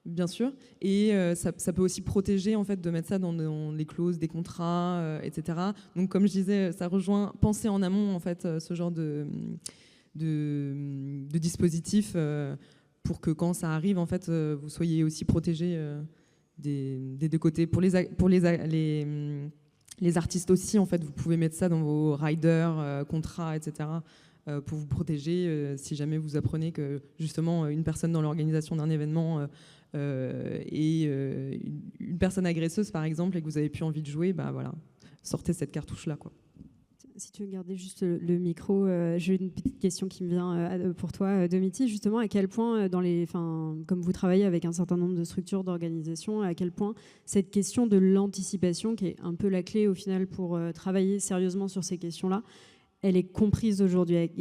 bien sûr, et ça peut aussi protéger en fait, de mettre ça dans les clauses des contrats, etc. Donc comme je disais, ça rejoint penser en amont en fait, ce genre de dispositif pour que quand ça arrive, en fait, vous soyez aussi protégés des deux côtés. Pour les artistes aussi, en fait, vous pouvez mettre ça dans vos riders, contrats, etc., pour vous protéger si jamais vous apprenez que justement une personne dans l'organisation d'un événement est une personne agresseuse, par exemple, et que vous n'avez plus envie de jouer, voilà, sortez cette cartouche-là, quoi. Si tu veux garder juste le micro, j'ai une petite question qui me vient pour toi, Domiti. Justement, à quel point, comme vous travaillez avec un certain nombre de structures d'organisation, à quel point cette question de l'anticipation, qui est un peu la clé au final pour travailler sérieusement sur ces questions-là, elle est comprise aujourd'hui?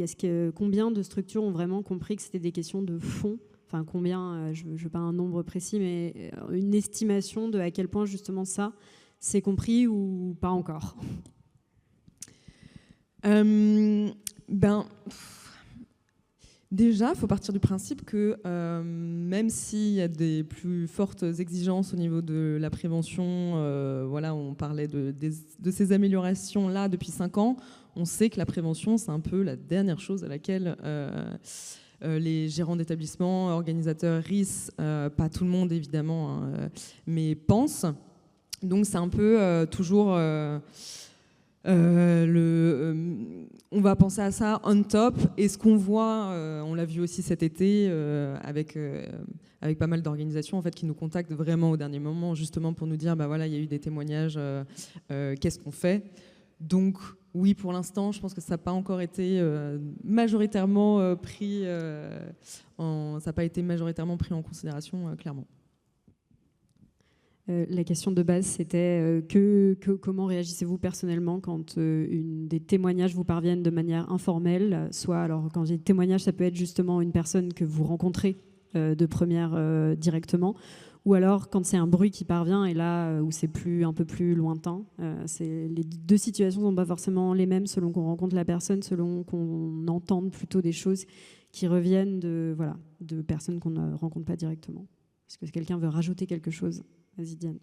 Combien de structures ont vraiment compris que c'était des questions de fond? Enfin, combien, je ne veux pas un nombre précis, mais une estimation de à quel point justement ça, c'est compris ou pas encore? Déjà, il faut partir du principe que même s'il y a des plus fortes exigences au niveau de la prévention, voilà, on parlait de ces améliorations-là depuis 5 ans, on sait que la prévention, c'est un peu la dernière chose à laquelle les gérants d'établissements, organisateurs, RIS, pas tout le monde évidemment, hein, mais pensent. Donc c'est un peu toujours... on va penser à ça on top, et ce qu'on voit, on l'a vu aussi cet été avec pas mal d'organisations en fait, qui nous contactent vraiment au dernier moment justement pour nous dire bah voilà, il y a eu des témoignages, qu'est-ce qu'on fait. Donc oui, pour l'instant je pense que ça n'a pas encore été majoritairement pris ça n'a pas été majoritairement pris en considération clairement. La question de base, c'était comment réagissez-vous personnellement quand des témoignages vous parviennent de manière informelle, soit, alors quand j'ai témoignage, ça peut être justement une personne que vous rencontrez de première directement, ou alors quand c'est un bruit qui parvient et là où c'est un peu plus lointain. Les deux situations ne sont pas forcément les mêmes selon qu'on rencontre la personne, selon qu'on entende plutôt des choses qui reviennent de personnes qu'on ne rencontre pas directement. Est-ce que quelqu'un veut rajouter quelque chose ? Vas-y, Diane.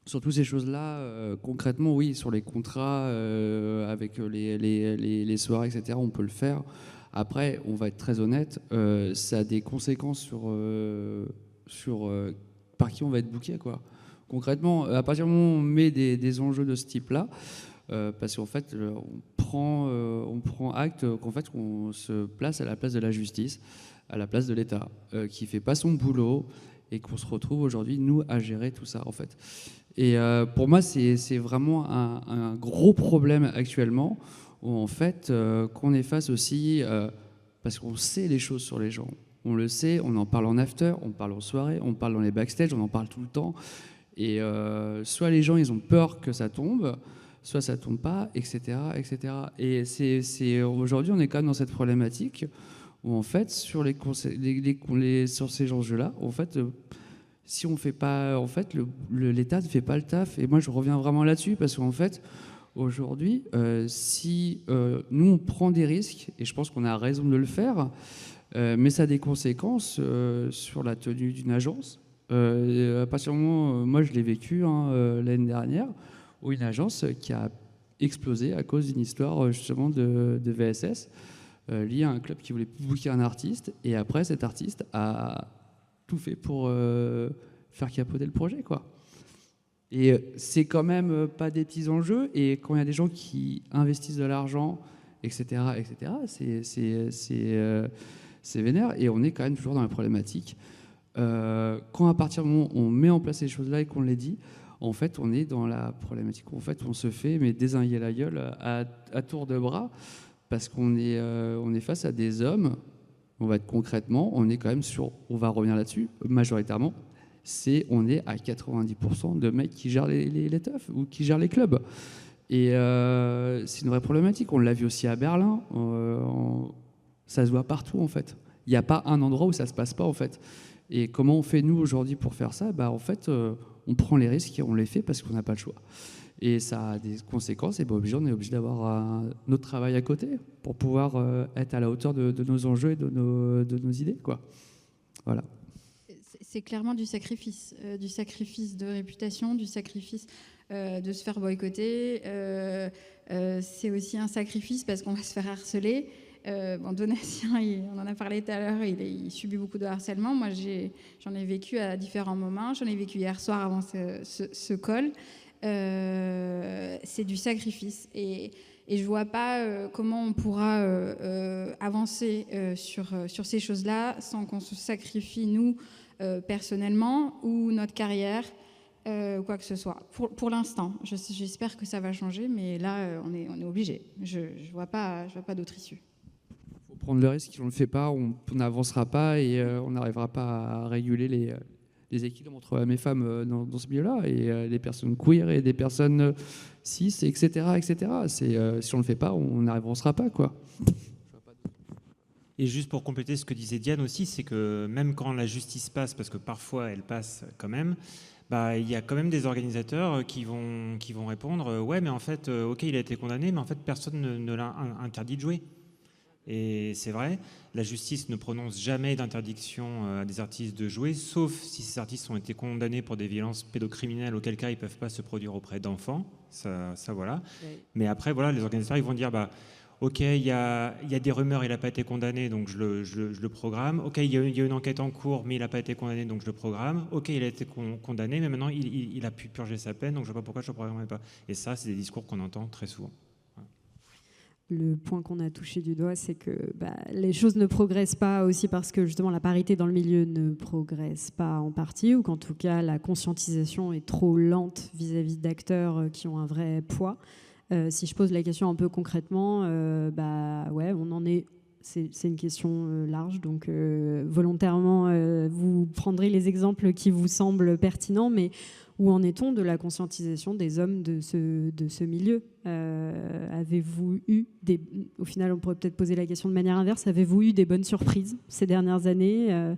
Sur toutes ces choses-là, concrètement, oui, sur les contrats, avec les soirées, etc., on peut le faire. Après, on va être très honnête, ça a des conséquences sur par qui on va être booké, quoi. Concrètement, à partir du moment où on met des enjeux de ce type-là, parce qu'en fait, on prend acte qu'en fait, on se place à la place de la justice, à la place de l'État, qui ne fait pas son boulot, et qu'on se retrouve aujourd'hui, nous, à gérer tout ça, en fait. Et pour moi, c'est vraiment un gros problème actuellement, où en fait, qu'on est face aussi, parce qu'on sait les choses sur les gens. On le sait, on en parle en after, on parle en soirée, on parle dans les backstage, on en parle tout le temps. Et soit les gens, ils ont peur que ça tombe, soit ça tombe pas, etc., etc. Et aujourd'hui, on est quand même dans cette problématique où en fait, sur sur ces enjeux-là, en fait, si on fait pas, en fait, l'État ne fait pas le taf. Et moi, je reviens vraiment là-dessus parce qu'en fait, aujourd'hui, si nous on prend des risques, et je pense qu'on a raison de le faire, mais ça a des conséquences sur la tenue d'une agence. À partir du moment, moi, je l'ai vécu l'année dernière, où une agence qui a explosé à cause d'une histoire justement de VSS. Lié à un club qui voulait booker un artiste, et après cet artiste a tout fait pour faire capoter le projet, quoi. Et c'est quand même pas des petits enjeux, et quand il y a des gens qui investissent de l'argent, etc., c'est vénère, et on est quand même toujours dans la problématique. Quand à partir du moment où on met en place ces choses-là et qu'on les dit, en fait, on est dans la problématique où en fait, on se fait dézinguer la gueule à tour de bras, parce qu'on est face à des hommes, on va être concrètement, on est quand même on va revenir là-dessus, majoritairement, on est à 90% de mecs qui gèrent les teufs ou qui gèrent les clubs. Et c'est une vraie problématique. On l'a vu aussi à Berlin, ça se voit partout en fait. Il n'y a pas un endroit où ça ne se passe pas en fait. Et comment on fait nous aujourd'hui pour faire ça ? En fait, on prend les risques et on les fait parce qu'on n'a pas le choix. Et ça a des conséquences, et on est obligé d'avoir notre travail à côté pour pouvoir être à la hauteur de nos enjeux et de nos idées, quoi. Voilà. C'est clairement du sacrifice de réputation, du sacrifice de se faire boycotter. C'est aussi un sacrifice parce qu'on va se faire harceler. Donatien, on en a parlé tout à l'heure, il subit beaucoup de harcèlement. Moi, j'en ai vécu à différents moments. J'en ai vécu hier soir avant ce call. C'est du sacrifice, et je vois pas comment on pourra avancer sur ces choses-là sans qu'on se sacrifie nous personnellement ou notre carrière ou quoi que ce soit. Pour l'instant, j'espère que ça va changer, mais là on est obligé. Je vois pas d'autre issue. Faut prendre le risque. Si on le fait pas, on n'avancera pas, et on n'arrivera pas à réguler les équilibres entre hommes et femmes dans ce milieu-là, et les personnes queer et des personnes cis, etc., etc. Si on le fait pas, on n'avancera pas, quoi. Et juste pour compléter ce que disait Diane aussi, c'est que même quand la justice passe, parce que parfois elle passe quand même, il y a quand même des organisateurs qui vont répondre ouais, mais en fait, ok, il a été condamné, mais en fait personne ne l'a interdit de jouer. Et c'est vrai, la justice ne prononce jamais d'interdiction à des artistes de jouer, sauf si ces artistes ont été condamnés pour des violences pédocriminelles, auquel cas ils ne peuvent pas se produire auprès d'enfants. Ça voilà. Ouais. Mais après, voilà, les organisateurs ils vont dire ok, il y a des rumeurs, il n'a pas été condamné, donc je le programme. Ok, il y a une enquête en cours, mais il n'a pas été condamné, donc je le programme. Ok, il a été condamné, mais maintenant il a pu purger sa peine, donc je ne sais pas pourquoi je ne le programmerai pas. Et ça, c'est des discours qu'on entend très souvent. Le point qu'on a touché du doigt, c'est que les choses ne progressent pas aussi parce que justement la parité dans le milieu ne progresse pas en partie, ou qu'en tout cas la conscientisation est trop lente vis-à-vis d'acteurs qui ont un vrai poids. Si je pose la question un peu concrètement, ouais, on en est. C'est une question large, donc volontairement, vous prendrez les exemples qui vous semblent pertinents, mais où en est-on de la conscientisation des hommes de ce milieu ? Avez-vous eu au final, on pourrait peut-être poser la question de manière inverse, avez-vous eu des bonnes surprises ces dernières années ?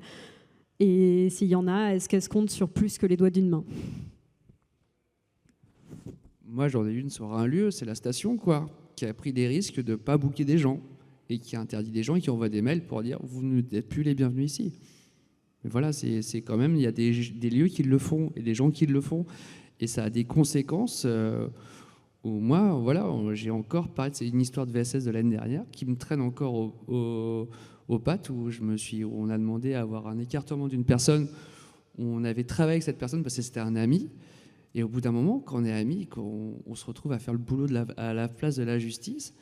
Et s'il y en a, est-ce qu'elles se comptent sur plus que les doigts d'une main ? Moi, j'en ai une sur un lieu, c'est la station, quoi, qui a pris des risques de ne pas booker des gens et qui a interdit des gens et qui envoient des mails pour dire « vous n'êtes plus les bienvenus ici ». Mais voilà, c'est quand même, il y a des lieux qui le font et des gens qui le font. Et ça a des conséquences où moi, voilà, j'ai encore parlé, c'est une histoire de VSS de l'année dernière qui me traîne encore aux pattes, où on a demandé à avoir un écartement d'une personne. On avait travaillé avec cette personne parce que c'était un ami. Et au bout d'un moment, quand on est amis, qu'on se retrouve à faire le boulot à la place de la justice,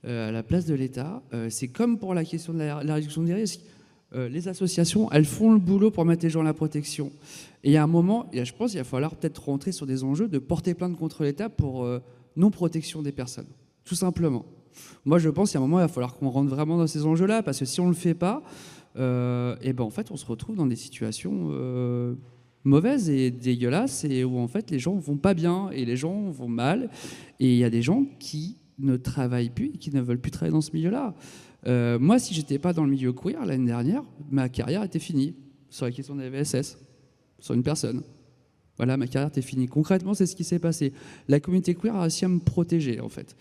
à la place de l'État, c'est comme pour la question de la réduction des risques. Les associations, elles font le boulot pour mettre les gens à la protection. Et il y a un moment, je pense qu'il va falloir peut-être rentrer sur des enjeux de porter plainte contre l'État pour non-protection des personnes, tout simplement. Moi, je pense qu'il y a un moment, il va falloir qu'on rentre vraiment dans ces enjeux-là, parce que si on ne le fait pas, en fait, on se retrouve dans des situations mauvaises et dégueulasses, et où en fait, les gens vont pas bien, et les gens vont mal, et il y a des gens qui ne travaillent plus, et qui ne veulent plus travailler dans ce milieu-là. Moi, si j'étais pas dans le milieu queer l'année dernière, ma carrière était finie sur la question des VSS, sur une personne. Voilà, ma carrière était finie. Concrètement, c'est ce qui s'est passé. La communauté queer a réussi à me protéger, en fait.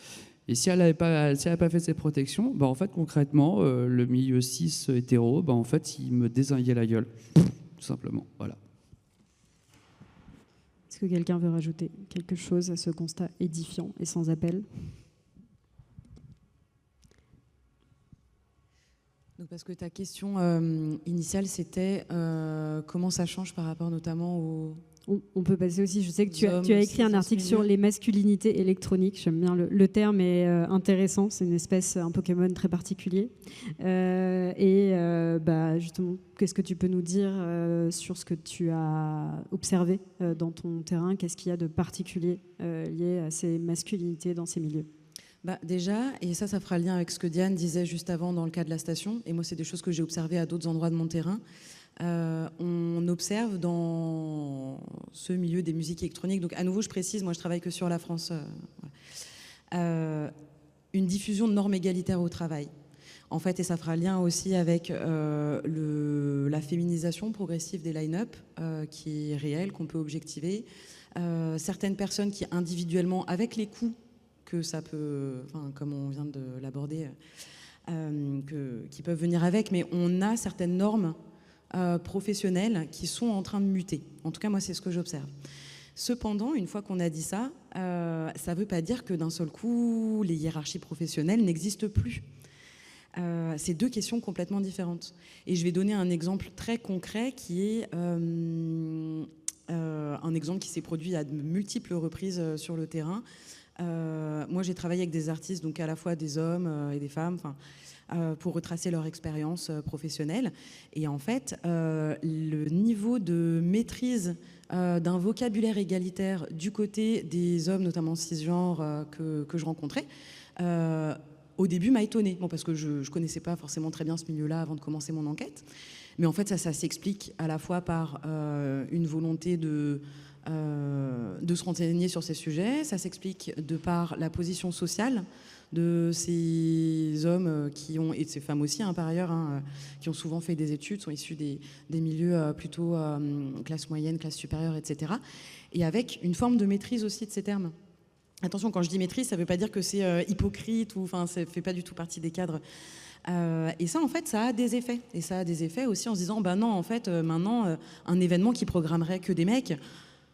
Et si elle n'avait pas fait ces protections, en fait, concrètement, le milieu cis hétéro, en fait, il me dézinguait la gueule, tout simplement. Voilà. Est-ce que quelqu'un veut rajouter quelque chose à ce constat édifiant et sans appel ? Donc parce que ta question initiale, c'était comment ça change par rapport notamment aux... On peut passer aussi, je sais que tu as écrit un article sur les masculinités électroniques, j'aime bien le terme, est intéressant, c'est une espèce, un Pokémon très particulier. Justement, qu'est-ce que tu peux nous dire sur ce que tu as observé dans ton terrain ? Qu'est-ce qu'il y a de particulier lié à ces masculinités dans ces milieux ? Déjà, et ça fera lien avec ce que Diane disait juste avant dans le cas de la station, et moi c'est des choses que j'ai observées à d'autres endroits de mon terrain, on observe dans ce milieu des musiques électroniques, donc à nouveau je précise, moi je travaille que sur la France, une diffusion de normes égalitaires au travail. En fait, et ça fera lien aussi avec la féminisation progressive des line-up, qui est réelle, qu'on peut objectiver. Certaines personnes qui individuellement, avec les coûts que ça peut, comme on vient de l'aborder, qui peuvent venir avec, mais on a certaines normes professionnelles qui sont en train de muter. En tout cas, moi, c'est ce que j'observe. Cependant, une fois qu'on a dit ça, ça ne veut pas dire que d'un seul coup, les hiérarchies professionnelles n'existent plus. C'est deux questions complètement différentes. Et je vais donner un exemple très concret qui est un exemple qui s'est produit à de multiples reprises sur le terrain. Moi, j'ai travaillé avec des artistes, donc à la fois des hommes et des femmes, pour retracer leur expérience professionnelle. Et en fait, le niveau de maîtrise d'un vocabulaire égalitaire du côté des hommes, notamment cisgenres, que je rencontrais, au début m'a étonnée, parce que je ne connaissais pas forcément très bien ce milieu-là avant de commencer mon enquête. Mais en fait, ça s'explique à la fois par une volonté de se renseigner sur ces sujets, ça s'explique de par la position sociale de ces hommes et de ces femmes aussi, par ailleurs, qui ont souvent fait des études, sont issus des milieux plutôt classe moyenne, classe supérieure, etc. Et avec une forme de maîtrise aussi de ces termes. Attention, quand je dis maîtrise, ça ne veut pas dire que c'est hypocrite ou ça ne fait pas du tout partie des cadres. Et ça, en fait, ça a des effets. Et ça a des effets aussi en se disant, bah non, en fait, maintenant, un événement qui programmerait que des mecs,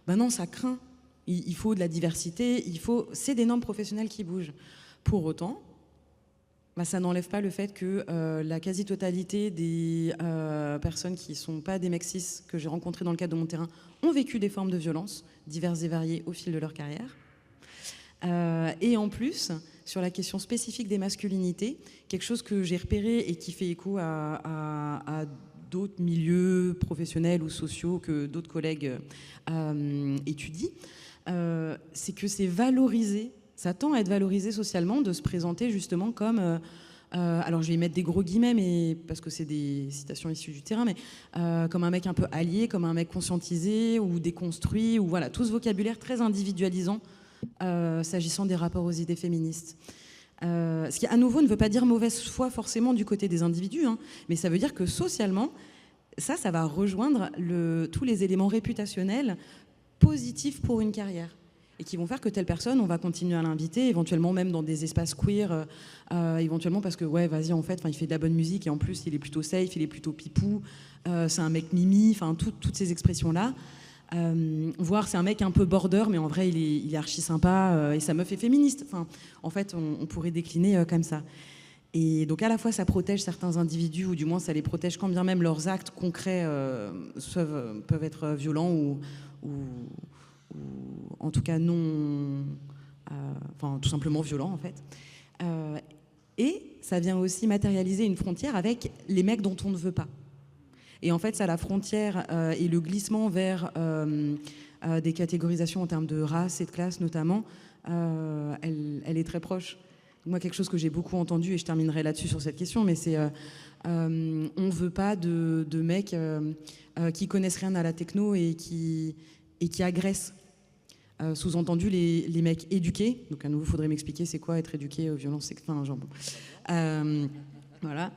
bah non, ça craint. Il faut de la diversité, c'est des normes professionnelles qui bougent. Pour autant, bah, ça n'enlève pas le fait que la quasi-totalité des personnes qui ne sont pas des mecs cis que j'ai rencontrés dans le cadre de mon terrain ont vécu des formes de violence diverses et variées au fil de leur carrière. Et en plus, sur la question spécifique des masculinités, quelque chose que j'ai repéré et qui fait écho à d'autres milieux professionnels ou sociaux que d'autres collègues étudient, c'est que c'est valorisé, ça tend à être valorisé socialement de se présenter justement comme... alors je vais y mettre des gros guillemets mais, parce que c'est des citations issues du terrain, mais comme un mec un peu allié, comme un mec conscientisé ou déconstruit, ou voilà, tout ce vocabulaire très individualisant s'agissant des rapports aux idées féministes. Ce qui, à nouveau, ne veut pas dire mauvaise foi forcément du côté des individus, hein, mais ça veut dire que socialement, ça va rejoindre tous les éléments réputationnels positifs pour une carrière et qui vont faire que telle personne, on va continuer à l'inviter, éventuellement même dans des espaces queer, éventuellement parce que, ouais, vas-y, en fait, il fait de la bonne musique et en plus, il est plutôt safe, il est plutôt pipou, c'est un mec mimi, enfin, toutes ces expressions-là. Voire c'est un mec un peu border, mais en vrai il est archi sympa et sa meuf est féministe. Enfin, en fait, on pourrait décliner comme ça. Et donc à la fois ça protège certains individus, ou du moins ça les protège quand bien même leurs actes concrets peuvent être violents ou en tout cas non, enfin tout simplement violents en fait. Et ça vient aussi matérialiser une frontière avec les mecs dont on ne veut pas. Et en fait, ça, la frontière et le glissement vers des catégorisations en termes de race et de classe notamment, elle est très proche. Moi, quelque chose que j'ai beaucoup entendu, et je terminerai là-dessus sur cette question, mais c'est on ne veut pas de mecs qui connaissent rien à la techno et qui agressent. Sous-entendu, les mecs éduqués. Donc à nouveau, il faudrait m'expliquer c'est quoi être éduqué aux violences sexuelles. Enfin, genre, bon. Voilà.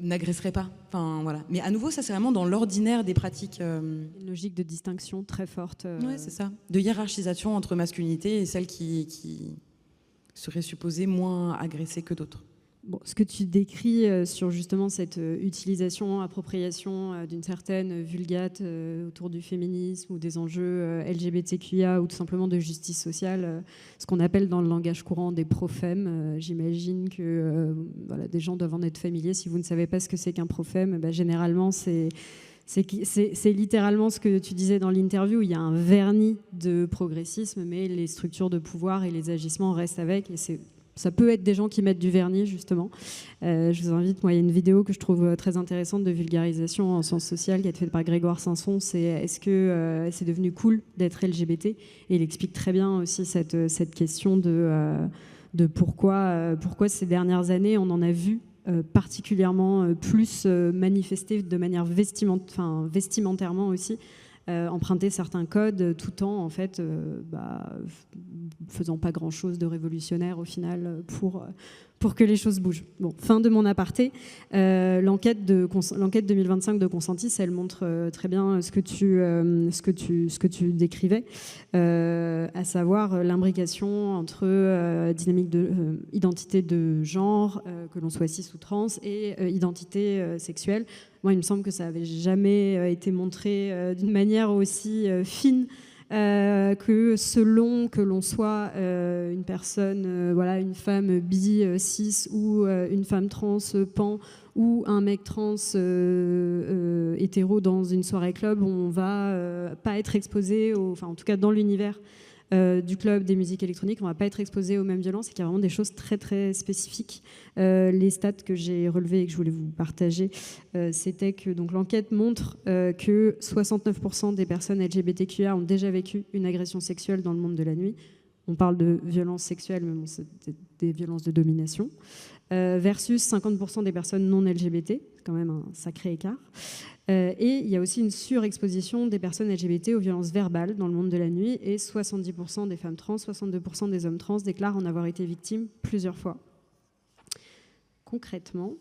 N'agresserait pas. Enfin, voilà. Mais à nouveau, ça c'est vraiment dans l'ordinaire des pratiques. Une logique de distinction très forte. Oui, c'est ça. De hiérarchisation entre masculinité et celles qui seraient supposées moins agressées que d'autres. Bon, ce que tu décris sur justement cette utilisation, appropriation d'une certaine vulgate autour du féminisme ou des enjeux LGBTQIA ou tout simplement de justice sociale, ce qu'on appelle dans le langage courant des profèmes. J'imagine que voilà, des gens doivent en être familiers. Si vous ne savez pas ce que c'est qu'un profème, généralement c'est littéralement ce que tu disais dans l'interview. Il y a un vernis de progressisme, mais les structures de pouvoir et les agissements restent avec, et ça peut être des gens qui mettent du vernis, justement. Je vous invite, moi, il y a une vidéo que je trouve très intéressante de vulgarisation en sciences sociales qui a été faite par Grégoire Sanson. C'est est-ce que c'est devenu cool d'être LGBT ? Et il explique très bien aussi cette question de pourquoi ces dernières années, on en a vu particulièrement plus manifester de manière vestimentairement aussi, emprunter certains codes tout en fait faisant pas grand chose de révolutionnaire au final pour que les choses bougent. Bon, fin de mon aparté. L'enquête 2025 de Consentis, elle montre très bien ce que tu décrivais, à savoir l'imbrication entre dynamique de identité de genre, que l'on soit cis ou trans, et identité sexuelle. Moi, il me semble que ça n'avait jamais été montré d'une manière aussi fine que selon que l'on soit une personne, une femme bi, cis, ou une femme trans, pan, ou un mec trans hétéro dans une soirée club, on va pas être exposé, en tout cas dans l'univers du club des musiques électroniques, on ne va pas être exposé aux mêmes violences, et qu'il y a vraiment des choses très très spécifiques. Les stats que j'ai relevées et que je voulais vous partager, c'était que donc, l'enquête montre que 69% des personnes LGBTQIA ont déjà vécu une agression sexuelle dans le monde de la nuit. On parle de violences sexuelles, mais bon, c'est des violences de domination, versus 50% des personnes non LGBT, c'est quand même un sacré écart. Et il y a aussi une surexposition des personnes LGBT aux violences verbales dans le monde de la nuit, et 70% des femmes trans, 62% des hommes trans déclarent en avoir été victimes plusieurs fois. Concrètement,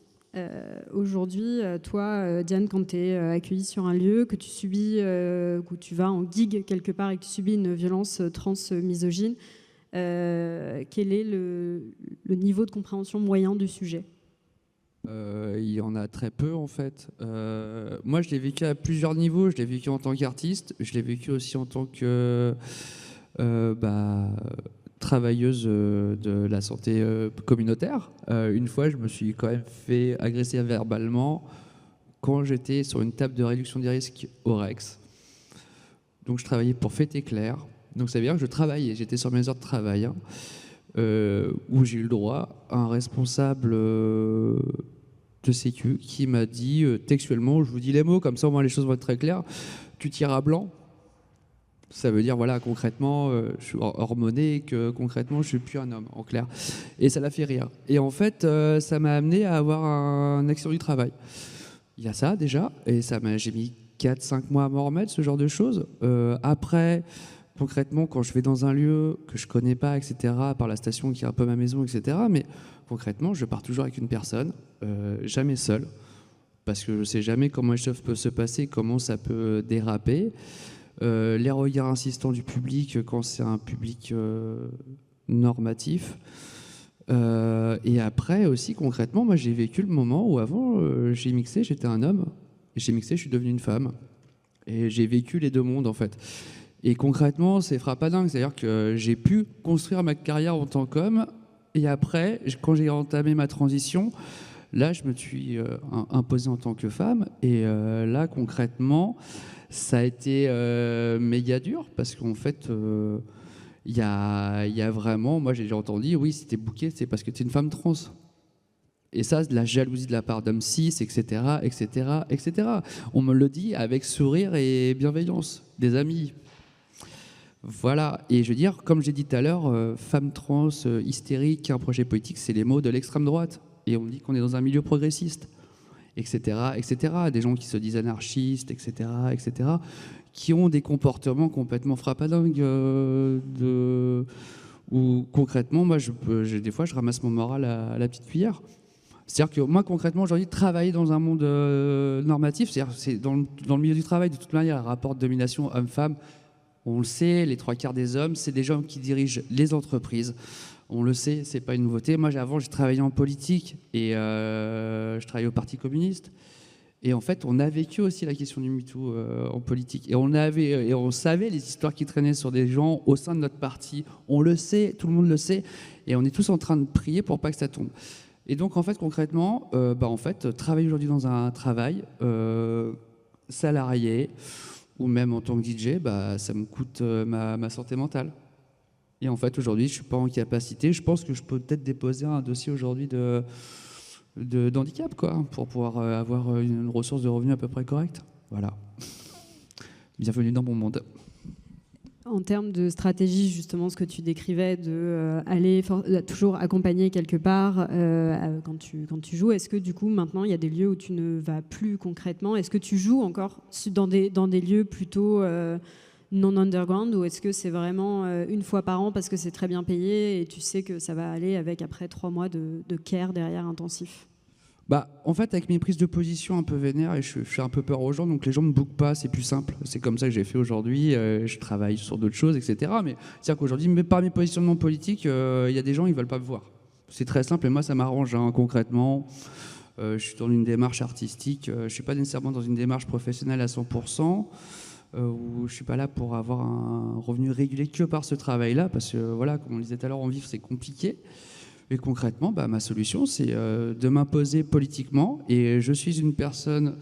Aujourd'hui, toi, Diane, quand tu es accueillie sur un lieu, que tu subis, que tu vas en gig quelque part et que tu subis une violence trans misogyne, quel est le niveau de compréhension moyen du sujet ? Il y en a très peu en fait. Moi je l'ai vécu à plusieurs niveaux. Je l'ai vécu en tant qu'artiste, je l'ai vécu aussi en tant que travailleuse de la santé communautaire. Une fois je me suis quand même fait agresser verbalement quand j'étais sur une table de réduction des risques au Rex. Donc je travaillais pour Fait Éclair. Donc ça veut dire que je travaillais, j'étais sur mes heures de travail, hein, où j'ai eu le droit à un responsable de sécu qui m'a dit textuellement, je vous dis les mots, comme ça au moins les choses vont être très claires, tu tires à blanc. Ça veut dire, voilà, concrètement, je suis hormoné et que concrètement, je suis plus un homme, en clair. Et ça l'a fait rire. Et en fait, ça m'a amené à avoir un accident du travail. Il y a ça déjà, et j'ai mis 4-5 mois à m'en remettre, ce genre de choses. Après, concrètement, quand je vais dans un lieu que je connais pas, etc., par la station qui est un peu ma maison, etc., mais concrètement, je pars toujours avec une personne, jamais seul, parce que je sais jamais comment les choses peuvent se passer, comment ça peut déraper. Les regards insistants du public quand c'est un public normatif. Et après aussi, concrètement, moi j'ai vécu le moment où avant, j'ai mixé, j'étais un homme, et j'ai mixé, je suis devenu une femme. Et j'ai vécu les deux mondes en fait. Et concrètement, c'est frappadingue, c'est-à-dire que j'ai pu construire ma carrière en tant qu'homme, et après, quand j'ai entamé ma transition, là, je me suis imposé en tant que femme, et là, concrètement, ça a été méga dur, parce qu'en fait, il y a vraiment, moi j'ai déjà entendu, oui, si t'es booké, c'est parce que t'es une femme trans. Et ça, de la jalousie de la part d'hommes cis, etc., etc., etc. On me le dit avec sourire et bienveillance, des amis. Voilà, et je veux dire, comme j'ai dit tout à l'heure, femme trans, hystérique, un projet politique, c'est les mots de l'extrême droite. Et on dit qu'on est dans un milieu progressiste, etc., etc. Des gens qui se disent anarchistes, etc., etc., qui ont des comportements complètement frappadingues, où concrètement, moi, des fois, je ramasse mon moral à la petite cuillère. C'est-à-dire que moi, concrètement, aujourd'hui, travailler dans un monde normatif, c'est dans le milieu du travail, de toute manière, le rapport de domination homme-femme, on le sait, les 3/4 des hommes, c'est des gens qui dirigent les entreprises. On le sait, c'est pas une nouveauté. Moi, avant, j'ai travaillé en politique et je travaillais au Parti communiste. Et en fait, on a vécu aussi la question du MeToo en politique. Et on savait les histoires qui traînaient sur des gens au sein de notre parti. On le sait, tout le monde le sait. Et on est tous en train de prier pour pas que ça tombe. Et donc, en fait, concrètement, travailler aujourd'hui dans un travail salarié ou même en tant que DJ, ça me coûte ma santé mentale. Et en fait, aujourd'hui, je ne suis pas en capacité. Je pense que je peux peut-être déposer un dossier aujourd'hui d'handicap, quoi, pour pouvoir avoir une ressource de revenus à peu près correcte. Voilà. Bienvenue dans mon monde. En termes de stratégie, justement, ce que tu décrivais, aller toujours accompagner quelque part quand tu joues, est-ce que du coup, maintenant, il y a des lieux où tu ne vas plus concrètement ? Est-ce que tu joues encore dans des lieux plutôt non underground, ou est-ce que c'est vraiment une fois par an parce que c'est très bien payé et tu sais que ça va aller avec après 3 mois de care derrière intensif ? En fait, avec mes prises de position un peu vénères, et je fais un peu peur aux gens, donc les gens ne me bookent pas, c'est plus simple. C'est comme ça que j'ai fait aujourd'hui, je travaille sur d'autres choses, etc. Mais c'est-à-dire qu'aujourd'hui, par mes positionnements politiques, il y a des gens qui ne veulent pas me voir. C'est très simple, et moi, ça m'arrange, hein, concrètement. Je suis dans une démarche artistique, je ne suis pas nécessairement dans une démarche professionnelle à 100%, où je ne suis pas là pour avoir un revenu régulier que par ce travail-là, parce que, voilà, comme on le disait tout à l'heure, en vivre, c'est compliqué. Et concrètement, ma solution, c'est de m'imposer politiquement. Et je suis une personne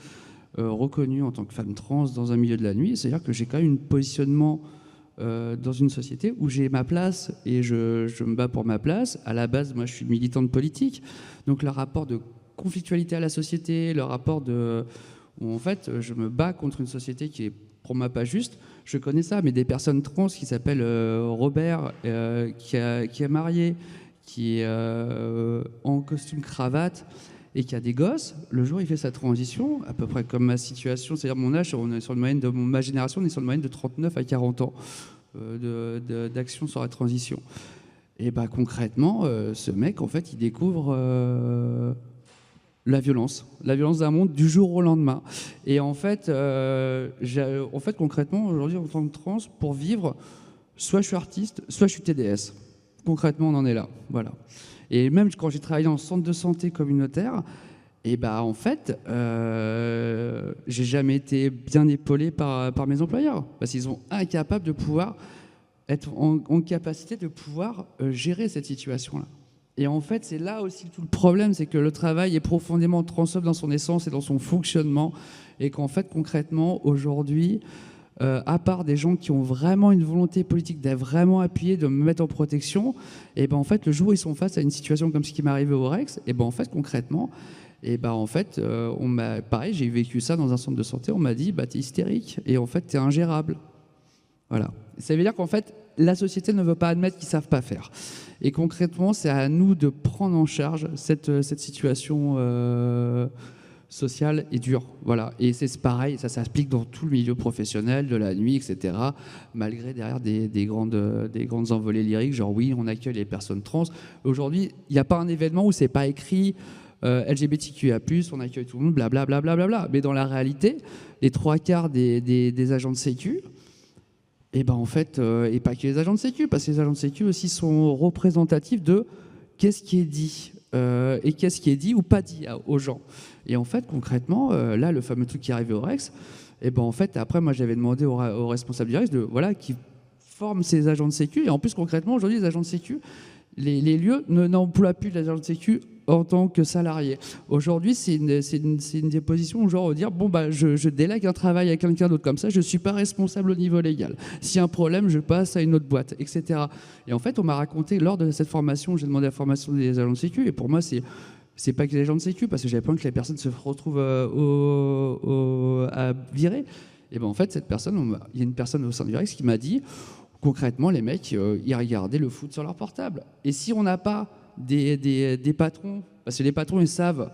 reconnue en tant que femme trans dans un milieu de la nuit. C'est-à-dire que j'ai quand même un positionnement dans une société où j'ai ma place et je me bats pour ma place. À la base, moi, je suis militante politique. Donc le rapport de conflictualité à la société, le rapport où en fait, je me bats contre une société qui est pour moi pas juste. Je connais ça, mais des personnes trans qui s'appellent Robert, qui est marié, qui est en costume cravate et qui a des gosses, le jour où il fait sa transition, à peu près comme ma situation, c'est-à-dire mon âge, on est sur une moyenne de ma génération, on est sur une moyenne de 39 à 40 ans d'action sur la transition. Et concrètement, ce mec, en fait, il découvre la violence d'un monde du jour au lendemain. Et en fait, concrètement, aujourd'hui, en tant que trans, pour vivre, soit je suis artiste, soit je suis TDS. Concrètement, on en est là. Voilà. Et même quand j'ai travaillé en centre de santé communautaire, et en fait, j'ai jamais été bien épaulé par mes employeurs, parce qu'ils sont incapables de pouvoir être en capacité de pouvoir gérer cette situation-là. Et en fait, c'est là aussi tout le problème, c'est que le travail est profondément transphobe dans son essence et dans son fonctionnement, et qu'en fait, concrètement, aujourd'hui, à part des gens qui ont vraiment une volonté politique d'être vraiment appuyés, de me mettre en protection, et en fait, le jour où ils sont face à une situation comme ce qui m'est arrivé au Rex, et en fait, concrètement, pareil, j'ai vécu ça dans un centre de santé, on m'a dit, t'es hystérique, et en fait, t'es ingérable. Voilà. Ça veut dire qu'en fait, la société ne veut pas admettre qu'ils ne savent pas faire. Et concrètement, c'est à nous de prendre en charge cette situation sociale et dure. Voilà. Et c'est pareil, ça s'applique dans tout le milieu professionnel, de la nuit, etc. Malgré derrière des grandes envolées lyriques, genre oui, on accueille les personnes trans. Aujourd'hui, il n'y a pas un événement où c'est pas écrit LGBTQIA+, on accueille tout le monde, blablabla. Mais dans la réalité, les 3/4 des agents de sécu, et en fait, et pas que les agents de sécu, parce que les agents de sécu aussi sont représentatifs de qu'est-ce qui est dit et qu'est-ce qui est dit ou pas dit aux gens. Et en fait, concrètement, là, le fameux truc qui est arrivé au Rex, en fait, après, moi, j'avais demandé aux responsables du Rex qui forment ces agents de sécu. Et en plus, concrètement, aujourd'hui, les agents de sécu, les lieux n'emploient plus les agents de sécu en tant que salarié. Aujourd'hui, c'est une des positions où genre dire je délègue un travail à quelqu'un d'autre comme ça, je ne suis pas responsable au niveau légal. S'il y a un problème, je passe à une autre boîte, etc. Et en fait, on m'a raconté lors de cette formation, j'ai demandé la formation des agents de sécu, et pour moi, c'est pas que les agents de sécu, parce que j'avais peur que les personnes se retrouvent à virer. Et en fait, cette personne, il y a une personne au sein du Rex qui m'a dit, concrètement, les mecs, ils regardaient le foot sur leur portable. Et si on n'a pas des patrons, parce que les patrons ils savent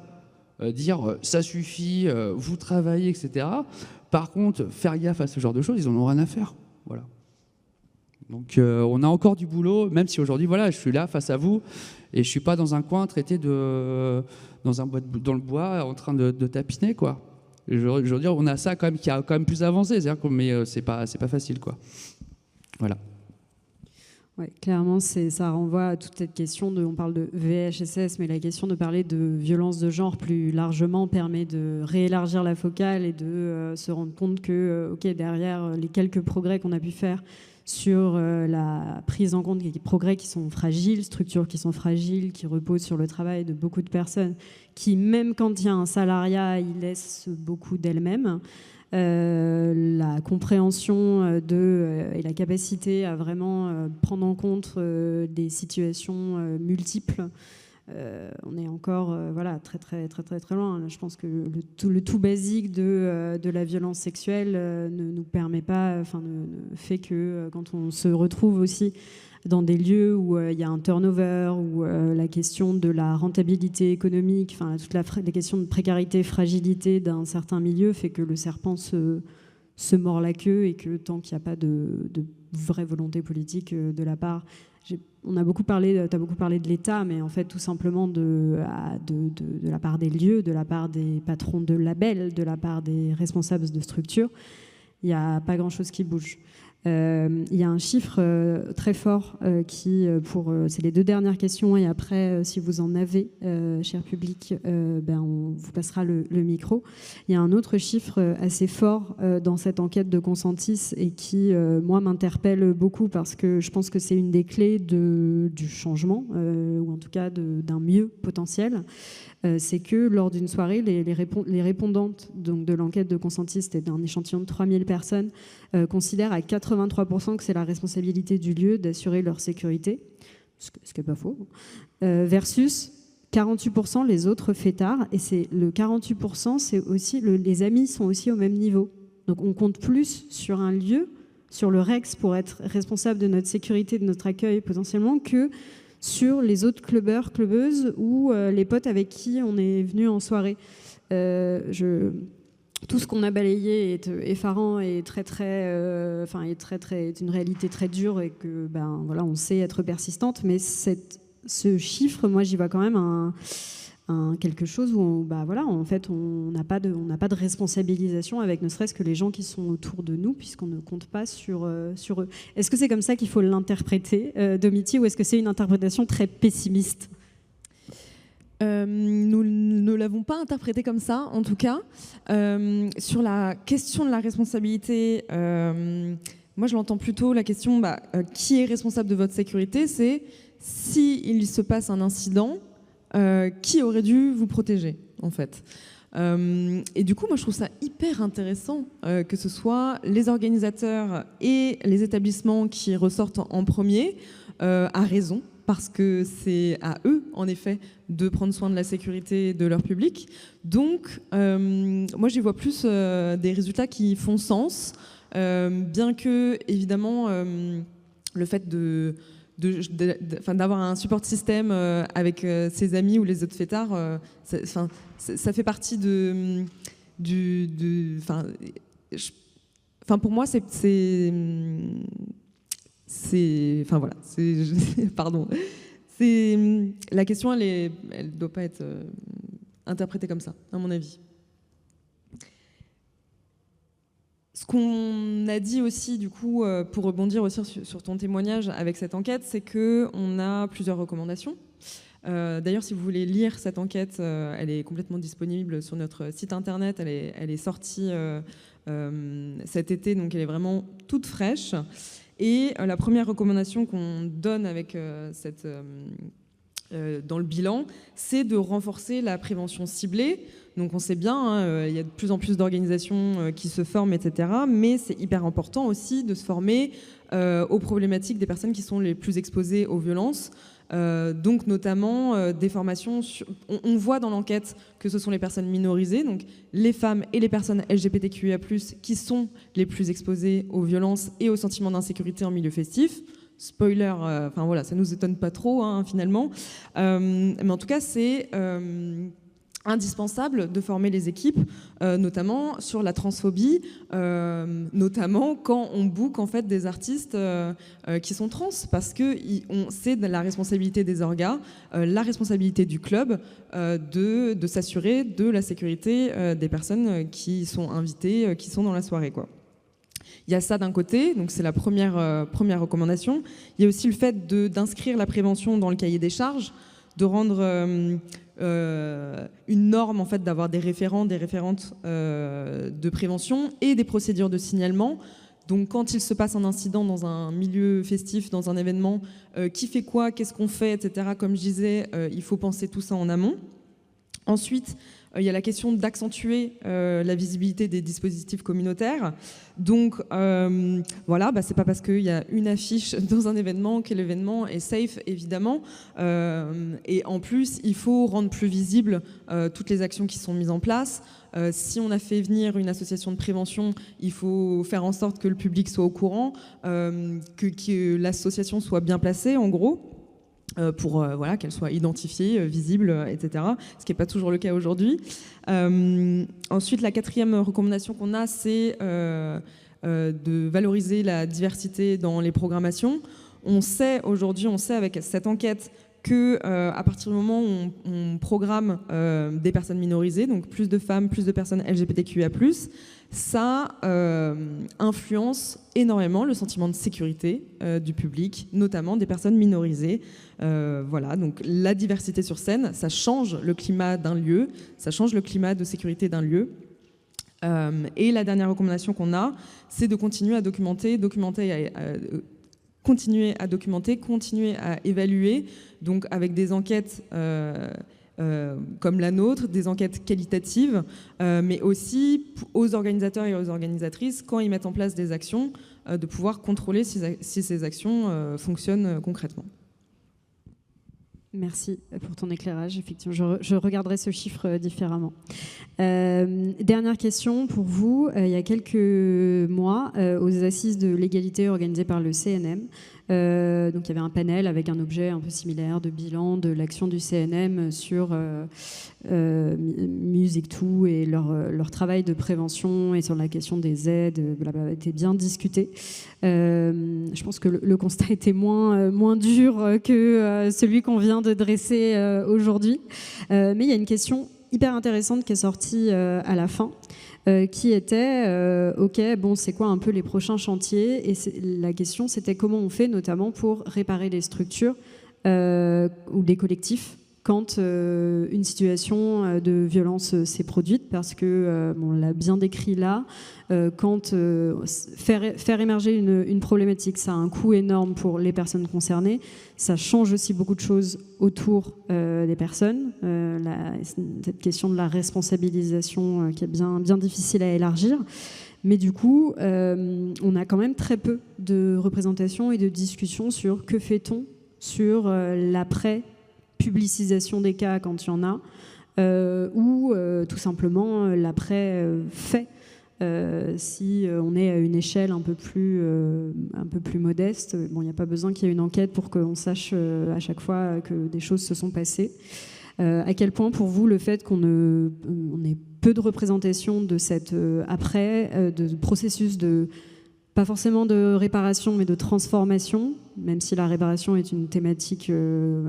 dire ça suffit, vous travaillez, etc. Par contre, faire gaffe à ce genre de choses, ils en ont rien à faire. Voilà. Donc on a encore du boulot, même si aujourd'hui je suis là face à vous et je suis pas dans un coin traité dans le bois en train de tapiner quoi. Je veux dire, on a ça quand même qui a quand même plus avancé, mais c'est pas facile quoi. Voilà. Ouais, clairement, ça renvoie à toute cette question on parle de VHSS, mais la question de parler de violence de genre plus largement permet de réélargir la focale et de se rendre compte que, derrière les quelques progrès qu'on a pu faire sur la prise en compte des progrès qui sont fragiles, structures qui sont fragiles, qui reposent sur le travail de beaucoup de personnes, qui, même quand il y a un salariat, ils laissent beaucoup d'elles-mêmes. La compréhension et la capacité à vraiment prendre en compte des situations multiples. On est encore très, très, très, très, très loin. Je pense que le tout basique de la violence sexuelle ne nous permet pas, ne fait que quand on se retrouve aussi dans des lieux où il y a un turnover, où la question de la rentabilité économique, toute la question de précarité, fragilité d'un certain milieu fait que le serpent se mord la queue et que tant qu'il n'y a pas de vraie volonté politique de la part... On a beaucoup parlé, tu as beaucoup parlé de l'État, mais en fait tout simplement de la part des lieux, de la part des patrons de labels, de la part des responsables de structures, il n'y a pas grand-chose qui bouge. Il y a un chiffre très fort c'est les 2 dernières questions et après, si vous en avez, cher public, on vous passera le micro. Il y a un autre chiffre assez fort dans cette enquête de Consentis et qui, moi, m'interpelle beaucoup parce que je pense que c'est une des clés du changement, ou en tout cas d'un mieux potentiel. C'est que lors d'une soirée, les répondantes donc, de l'enquête de Consentis, c'était d'un échantillon de 3000 personnes, considèrent à 83% que c'est la responsabilité du lieu d'assurer leur sécurité, ce qui n'est pas faux, versus 48% les autres fêtards, et c'est le 48%, c'est aussi les amis sont aussi au même niveau. Donc on compte plus sur un lieu, sur le Rex pour être responsable de notre sécurité, de notre accueil potentiellement, que sur les autres clubbeurs, clubbeuses ou les potes avec qui on est venu en soirée. Tout ce qu'on a balayé est effarant et est une réalité très dure et que on sait être persistante, mais ce chiffre, moi j'y vois quand même quelque chose où en fait, on n'a pas de responsabilisation avec ne serait-ce que les gens qui sont autour de nous, puisqu'on ne compte pas sur eux. Est-ce que c'est comme ça qu'il faut l'interpréter, Domiti, ou est-ce que c'est une interprétation très pessimiste ? Nous ne l'avons pas interprété comme ça, en tout cas. Sur la question de la responsabilité, moi je l'entends plutôt, la question qui est responsable de votre sécurité, c'est s'il se passe un incident, qui aurait dû vous protéger, en fait. Et du coup, moi je trouve ça hyper intéressant que ce soit les organisateurs et les établissements qui ressortent en premier, à raison, parce que c'est à eux, en effet, de prendre soin de la sécurité de leur public. Donc, moi, j'y vois plus des résultats qui font sens, bien que, évidemment, le fait d'avoir un support système avec ses amis ou les autres fêtards, ça fait partie pour moi, pardon. La question, elle doit pas être interprétée comme ça, à mon avis. Ce qu'on a dit aussi, du coup, pour rebondir aussi sur ton témoignage avec cette enquête, c'est qu'on a plusieurs recommandations. D'ailleurs, si vous voulez lire cette enquête, elle est complètement disponible sur notre site internet. Elle est sortie cet été, donc elle est vraiment toute fraîche. Et la première recommandation qu'on donne avec dans le bilan, c'est de renforcer la prévention ciblée. Donc on sait bien, il y a de plus en plus d'organisations qui se forment, etc. Mais c'est hyper important aussi de se former aux problématiques des personnes qui sont les plus exposées aux violences. Donc notamment des formations, on voit dans l'enquête que ce sont les personnes minorisées, donc les femmes et les personnes LGBTQIA+, qui sont les plus exposées aux violences et aux sentiments d'insécurité en milieu festif. Spoiler, ça nous étonne pas trop finalement, mais en tout cas c'est indispensable de former les équipes, notamment sur la transphobie, notamment quand on book en fait des artistes qui sont trans, parce que c'est la responsabilité des orgas, la responsabilité du club de s'assurer de la sécurité des personnes qui sont invitées, qui sont dans la soirée, quoi. Il y a ça d'un côté, donc c'est la première recommandation. Il y a aussi le fait d'inscrire la prévention dans le cahier des charges, de rendre une norme en fait, d'avoir des référents, des référentes de prévention et des procédures de signalement. Donc quand il se passe un incident dans un milieu festif, dans un événement, qui fait quoi, qu'est-ce qu'on fait, etc. Comme je disais, il faut penser tout ça en amont. Ensuite, il y a la question d'accentuer la visibilité des dispositifs communautaires. Donc c'est pas parce qu'il y a une affiche dans un événement que l'événement est safe, évidemment. Et en plus, il faut rendre plus visibles toutes les actions qui sont mises en place. Si on a fait venir une association de prévention, il faut faire en sorte que le public soit au courant, que l'association soit bien placée, en gros. Pour qu'elle soit identifiée, visible, etc. Ce qui n'est pas toujours le cas aujourd'hui. Ensuite, la quatrième recommandation qu'on a, c'est de valoriser la diversité dans les programmations. On sait avec cette enquête que à partir du moment où on programme des personnes minorisées, donc plus de femmes, plus de personnes LGBTQIA+, ça influence énormément le sentiment de sécurité du public, notamment des personnes minorisées. Donc la diversité sur scène, ça change le climat d'un lieu, ça change le climat de sécurité d'un lieu. Et la dernière recommandation qu'on a, c'est de continuer à continuer à évaluer, donc avec des enquêtes comme la nôtre, des enquêtes qualitatives, mais aussi aux organisateurs et aux organisatrices, quand ils mettent en place des actions, de pouvoir contrôler si ces actions fonctionnent concrètement. Merci pour ton éclairage. Effectivement, je regarderai ce chiffre différemment. Dernière question pour vous. Il y a quelques mois, aux assises de l'égalité organisées par le CNM, donc il y avait un panel avec un objet un peu similaire de bilan de l'action du CNM sur Music2 et leur travail de prévention et sur la question des aides, a été bien discuté. Je pense que le constat était moins dur que celui qu'on vient de dresser aujourd'hui. Mais il y a une question hyper intéressante qui est sortie à la fin, qui était ok, bon, c'est quoi un peu les prochains chantiers? Et la question, c'était comment on fait notamment pour réparer les structures ou les collectifs quand une situation de violence s'est produite, parce que, on l'a bien décrit là, quand faire émerger une problématique, ça a un coût énorme pour les personnes concernées, ça change aussi beaucoup de choses autour des personnes, cette question de la responsabilisation qui est bien difficile à élargir. Mais du coup, on a quand même très peu de représentation et de discussion sur que fait-on sur l'après-publicisation des cas quand il y en a, ou tout simplement l'après-fait. Si on est à une échelle un peu plus modeste, bon, il n'y a pas besoin qu'il y ait une enquête pour qu'on sache à chaque fois que des choses se sont passées. À quel point pour vous le fait qu'on ait peu de représentation de cet après, de processus de, pas forcément de réparation mais de transformation, même si la réparation est une thématique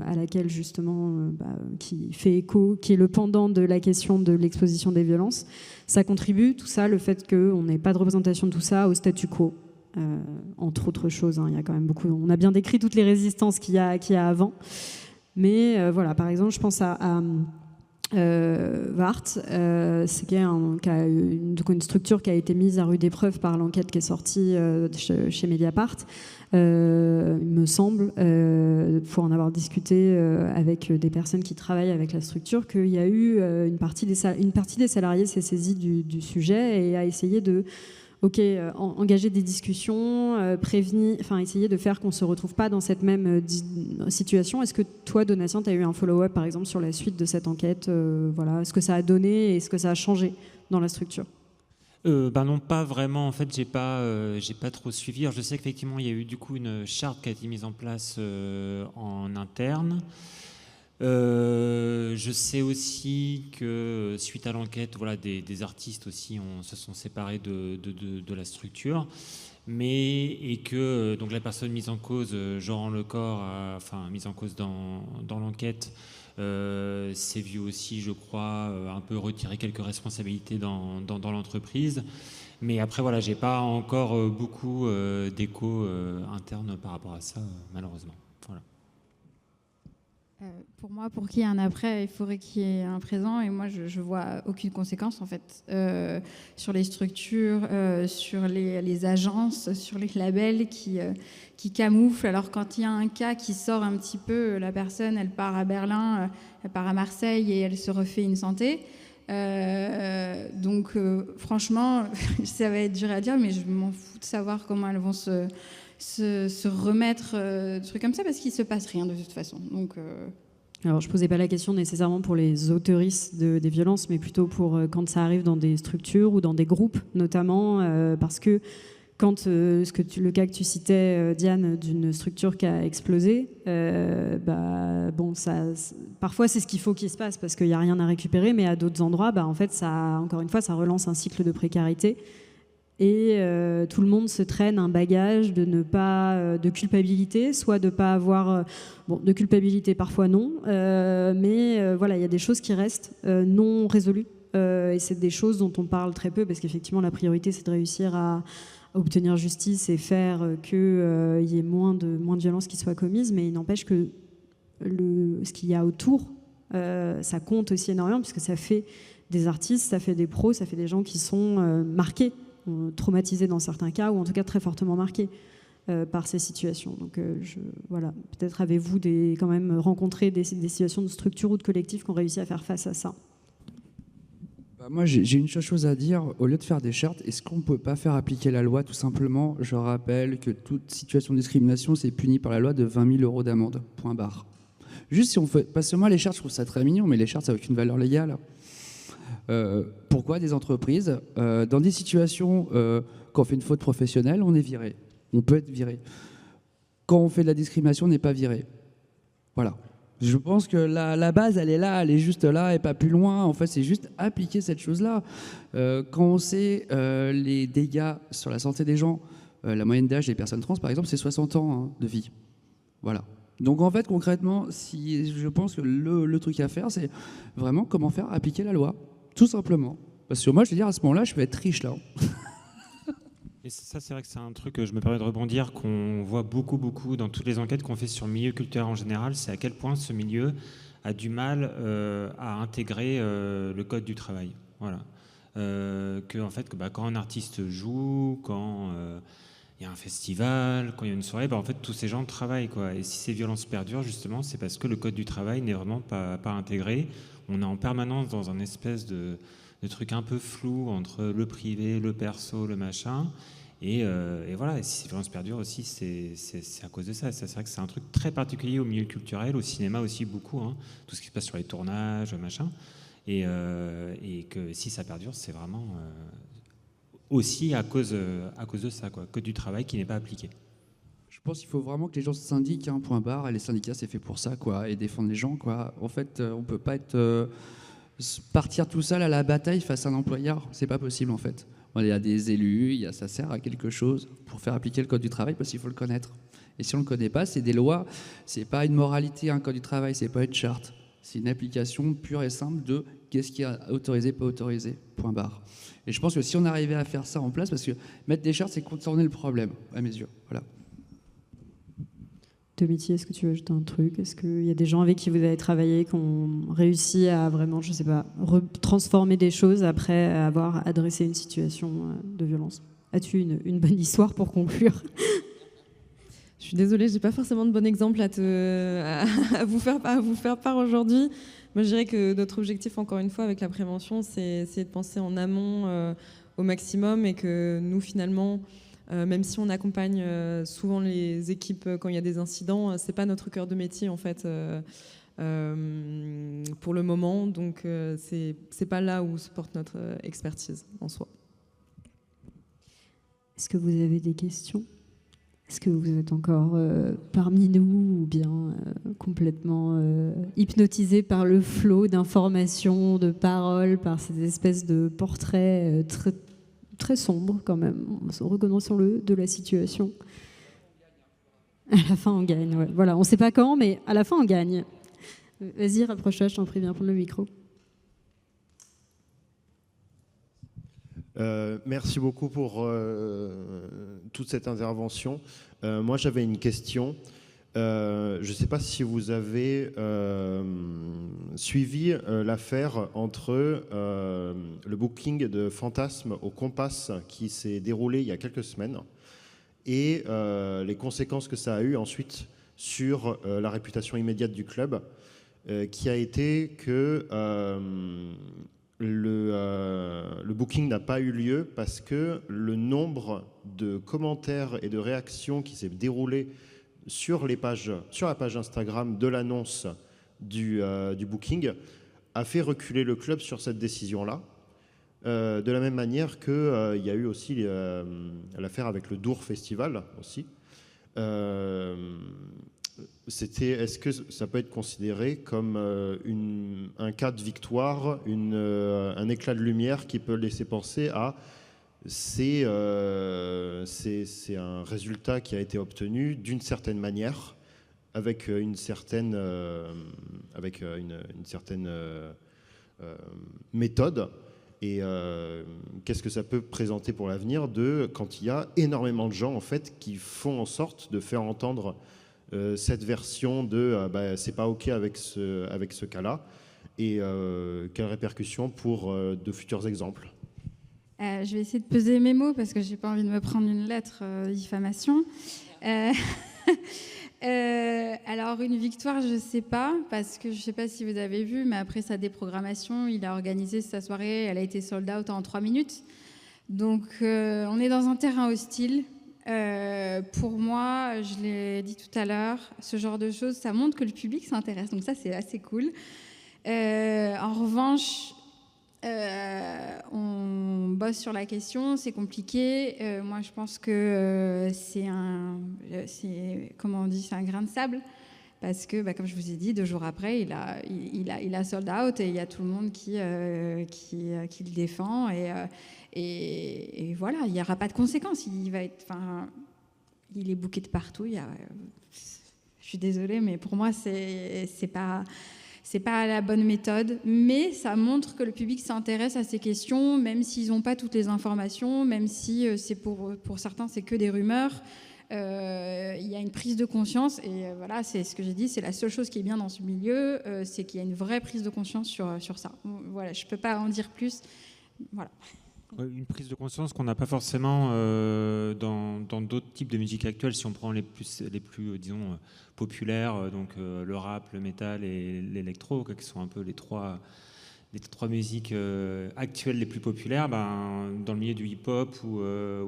à laquelle justement qui fait écho, qui est le pendant de la question de l'exposition des violences, ça contribue, tout ça, le fait qu'on n'ait pas de représentation de tout ça au statu quo, entre autres choses, hein, il y a quand même beaucoup, on a bien décrit toutes les résistances qu'il y a avant, mais voilà, par exemple je pense à Wart, c'est une structure qui a été mise à rude épreuve par l'enquête qui est sortie chez Mediapart. Il me semble, pour en avoir discuté avec des personnes qui travaillent avec la structure, qu'il y a eu une partie des salariés s'est saisie du sujet et a essayé de engager des discussions, prévenir, enfin essayer de faire qu'on ne se retrouve pas dans cette même situation. Est-ce que toi, Donatien, tu as eu un follow-up, par exemple, sur la suite de cette enquête, voilà, ce que ça a donné et ce que ça a changé dans la structure? Non, pas vraiment. En fait, j'ai pas trop suivi. Alors, je sais qu'effectivement, il y a eu du coup une charte qui a été mise en place en interne. Je sais aussi que suite à l'enquête, voilà, des artistes aussi se sont séparés de la structure, et que donc la personne mise en cause, Jean Lecor, mise en cause dans l'enquête, s'est vu aussi, je crois, un peu retirer quelques responsabilités dans l'entreprise. Mais après, voilà, j'ai pas encore beaucoup d'échos internes par rapport à ça, malheureusement. Voilà. Pour moi, pour qu'il y ait un après, il faudrait qu'il y ait un présent. Et moi, je vois aucune conséquence, en fait, sur les structures, sur les agences, sur les labels qui camouflent. Alors, quand il y a un cas qui sort un petit peu, la personne, elle part à Berlin, elle part à Marseille et elle se refait une santé. Donc, franchement, ça va être dur à dire, mais je m'en fous de savoir comment elles vont se remettre des trucs comme ça, parce qu'il ne se passe rien de toute façon. Donc, Alors, je ne posais pas la question nécessairement pour les auteuristes des violences, mais plutôt pour quand ça arrive dans des structures ou dans des groupes, notamment parce que quand le cas que tu citais, Diane, d'une structure qui a explosé, parfois c'est ce qu'il faut qu'il se passe parce qu'il n'y a rien à récupérer, mais à d'autres endroits, en fait, encore une fois, ça relance un cycle de précarité. Et tout le monde se traîne un bagage de culpabilité, soit de ne pas avoir... de culpabilité, parfois non, mais voilà, il y a des choses qui restent non résolues. Et c'est des choses dont on parle très peu, parce qu'effectivement, la priorité, c'est de réussir à obtenir justice et faire qu'il y ait moins de violences qui soient commises. Mais il n'empêche que ce qu'il y a autour, ça compte aussi énormément, puisque ça fait des artistes, ça fait des pros, ça fait des gens qui sont marqués, traumatisés dans certains cas, ou en tout cas très fortement marqués par ces situations. Donc voilà, peut-être avez-vous quand même rencontré des situations de structure ou de collectif qui ont réussi à faire face à ça? Moi, j'ai une chose à dire. Au lieu de faire des chartes, est-ce qu'on ne peut pas faire appliquer la loi, tout simplement? Je rappelle que toute situation de discrimination, c'est puni par la loi de 20 000 € d'amende. Point barre. Juste si on fait... Parce que moi, les chartes, je trouve ça très mignon, mais les chartes, ça n'a aucune valeur légale. Pourquoi des entreprises, dans des situations, quand on fait une faute professionnelle, on est viré. On peut être viré. Quand on fait de la discrimination, on n'est pas viré. Voilà. Je pense que la base, elle est juste là et pas plus loin. En fait, c'est juste appliquer cette chose-là. Quand on sait les dégâts sur la santé des gens, la moyenne d'âge des personnes trans, par exemple, c'est 60 ans hein, de vie. Voilà. Donc en fait, concrètement, je pense que le truc à faire, c'est vraiment comment faire appliquer la loi. Tout simplement. Parce que moi, je veux dire, à ce moment-là, je vais être riche, là. Et ça, c'est vrai que c'est un truc que je me permets de rebondir, qu'on voit beaucoup dans toutes les enquêtes qu'on fait sur le milieu culturel en général, c'est à quel point ce milieu a du mal à intégrer le code du travail. Voilà. En fait, quand un artiste joue, quand il y a un festival, quand il y a une soirée, en fait, tous ces gens travaillent, quoi. Et si ces violences perdurent, justement, c'est parce que le code du travail n'est vraiment pas intégré. On est en permanence dans un espèce de truc un peu flou entre le privé, le perso, le machin. Et voilà, et si ces violences perdurent aussi, c'est à cause de ça. C'est vrai que c'est un truc très particulier au milieu culturel, au cinéma aussi beaucoup, hein, tout ce qui se passe sur les tournages, machin. Et que si ça perdure, c'est vraiment aussi à cause de ça, quoi, code du travail qui n'est pas appliqué. Je pense qu'il faut vraiment que les gens se syndiquent, hein, point barre. Et les syndicats, c'est fait pour ça, quoi, et défendre les gens, quoi. En fait, on peut pas partir tout seul à la bataille face à un employeur. C'est pas possible, en fait. Il y a des élus, ça sert à quelque chose pour faire appliquer le code du travail parce qu'il faut le connaître. Et si on le connaît pas, c'est des lois. C'est pas une moralité, un code du travail, c'est pas une charte. C'est une application pure et simple de qu'est-ce qui est autorisé, pas autorisé, point barre. Et je pense que si on arrivait à faire ça en place, parce que mettre des chartes, c'est contourner le problème, à mes yeux. Voilà. Domiti, est-ce que tu veux ajouter un truc? Est-ce qu'il y a des gens avec qui vous avez travaillé qui ont réussi à vraiment, je sais pas, transformer des choses après avoir adressé une situation de violence? As-tu une bonne histoire pour conclure? Je suis désolée, j'ai pas forcément de bon exemple à vous faire part aujourd'hui. Moi, je dirais que notre objectif, encore une fois, avec la prévention, c'est de penser en amont au maximum et que nous, finalement, même si on accompagne souvent les équipes quand il y a des incidents, c'est pas notre cœur de métier en fait pour le moment, donc c'est pas là où se porte notre expertise en soi. Est-ce que vous avez des questions? Est-ce que vous êtes encore parmi nous ou bien complètement hypnotisé par le flot d'informations, de paroles, par ces espèces de portraits très sombre quand même, reconnaissons-le, de la situation. À la fin, on gagne. Ouais. Voilà, on ne sait pas quand, mais à la fin, on gagne. Vas-y, rapproche-toi, je t'en prie, viens prendre le micro. Merci beaucoup pour toute cette intervention. Moi, j'avais une question. Je ne sais pas si vous avez suivi l'affaire entre le booking de Fantasme au Compass qui s'est déroulé il y a quelques semaines et les conséquences que ça a eu ensuite sur la réputation immédiate du club, qui a été que le booking n'a pas eu lieu parce que le nombre de commentaires et de réactions qui s'est déroulé sur la page Instagram de l'annonce du booking a fait reculer le club sur cette décision-là. De la même manière qu'il y a eu aussi l'affaire avec le Dour Festival aussi. Est-ce que ça peut être considéré comme un cas de victoire, un éclat de lumière qui peut laisser penser à c'est un résultat qui a été obtenu d'une certaine manière, avec une certaine méthode. Et qu'est-ce que ça peut présenter pour l'avenir quand il y a énormément de gens en fait qui font en sorte de faire entendre cette version de c'est pas OK avec ce cas-là, et quelles répercussions pour de futurs exemples? Je vais essayer de peser mes mots parce que j'ai pas envie de me prendre une lettre diffamation. Alors une victoire, je sais pas, parce que je sais pas si vous avez vu, mais après sa déprogrammation, il a organisé sa soirée, elle a été sold out en 3 minutes. Donc on est dans un terrain hostile. Pour moi, je l'ai dit tout à l'heure, ce genre de choses, ça montre que le public s'intéresse, donc ça c'est assez cool. En revanche, On bosse sur la question, c'est compliqué. Moi, je pense que c'est un grain de sable. Parce que, comme je vous ai dit, 2 jours après, il a sold out et il y a tout le monde qui le défend. Et voilà, il n'y aura pas de conséquences. Il est booké de partout. Je suis désolée, mais pour moi, c'est pas la bonne méthode. Mais ça montre que le public s'intéresse à ces questions, même s'ils n'ont pas toutes les informations, même si c'est pour certains, c'est que des rumeurs. Il y a une prise de conscience et voilà, c'est ce que j'ai dit, c'est la seule chose qui est bien dans ce milieu, c'est qu'il y a une vraie prise de conscience sur ça. Voilà, je peux pas en dire plus. Voilà. Une prise de conscience qu'on n'a pas forcément dans d'autres types de musique actuelle, si on prend les plus disons, populaires, donc le rap, le métal et l'électro, qui sont un peu les trois musiques actuelles les plus populaires. Dans le milieu du hip-hop ou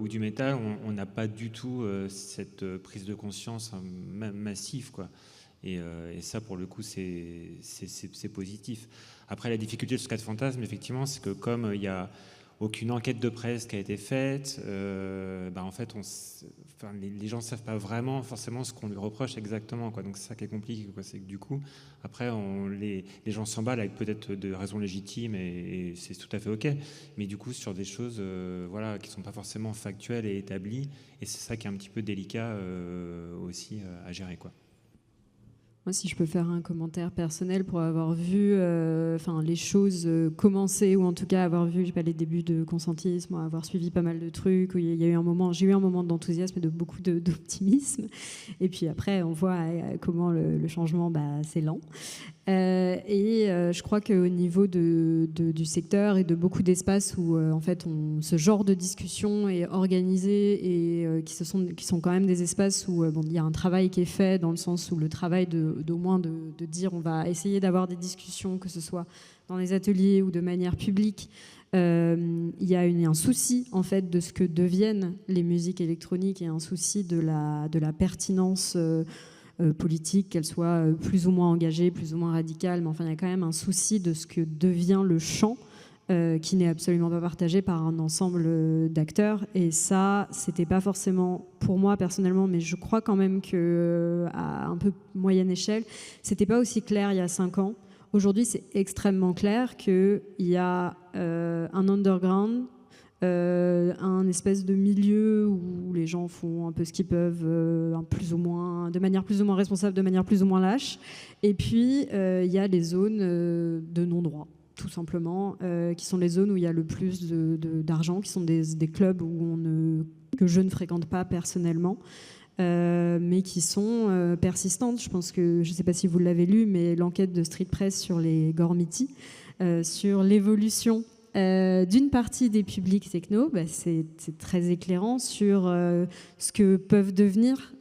du métal, on n'a pas du tout cette prise de conscience massive, quoi. Et ça, pour le coup, c'est positif. Après, la difficulté de ce cas de fantasme, effectivement, c'est que comme il y a aucune enquête de presse qui a été faite, en fait, les gens ne savent pas vraiment forcément ce qu'on lui reproche exactement, quoi. Donc c'est ça qui est compliqué, quoi. C'est que du coup, après, les gens s'emballent avec peut-être de raisons légitimes et c'est tout à fait OK. Mais du coup, sur des choses qui ne sont pas forcément factuelles et établies, et c'est ça qui est un petit peu délicat aussi à gérer, quoi. Moi, si je peux faire un commentaire personnel pour avoir vu les choses commencer, ou en tout cas avoir vu les débuts de consentisme, avoir suivi pas mal de trucs, où j'ai eu un moment d'enthousiasme et de beaucoup d'optimisme. Et puis après, on voit comment le changement, c'est lent. Je crois qu'au niveau du secteur et de beaucoup d'espaces où en fait ce genre de discussion est organisé et qui sont quand même des espaces où il y a un travail qui est fait, dans le sens où le travail d'au moins de dire on va essayer d'avoir des discussions, que ce soit dans les ateliers ou de manière publique. Il y a un souci en fait de ce que deviennent les musiques électroniques et un souci de la pertinence politique, qu'elle soit plus ou moins engagée, plus ou moins radicale, mais enfin il y a quand même un souci de ce que devient le chant, qui n'est absolument pas partagé par un ensemble d'acteurs. Et ça, c'était pas forcément pour moi personnellement, mais je crois quand même que à un peu moyenne échelle, c'était pas aussi clair il y a 5 ans. Aujourd'hui, c'est extrêmement clair qu'il y a un underground, un espèce de milieu où les gens font un peu ce qu'ils peuvent, de manière plus ou moins responsable, de manière plus ou moins lâche. Et puis, il y a les zones de non-droit, tout simplement, qui sont les zones où il y a le plus d'argent, qui sont des clubs que je ne fréquente pas personnellement, mais qui sont persistantes. Je pense que, je ne sais pas si vous l'avez lu, mais l'enquête de Street Press sur les Gormiti, sur l'évolution d'une partie des publics techno, c'est très éclairant sur ce que peuvent devenir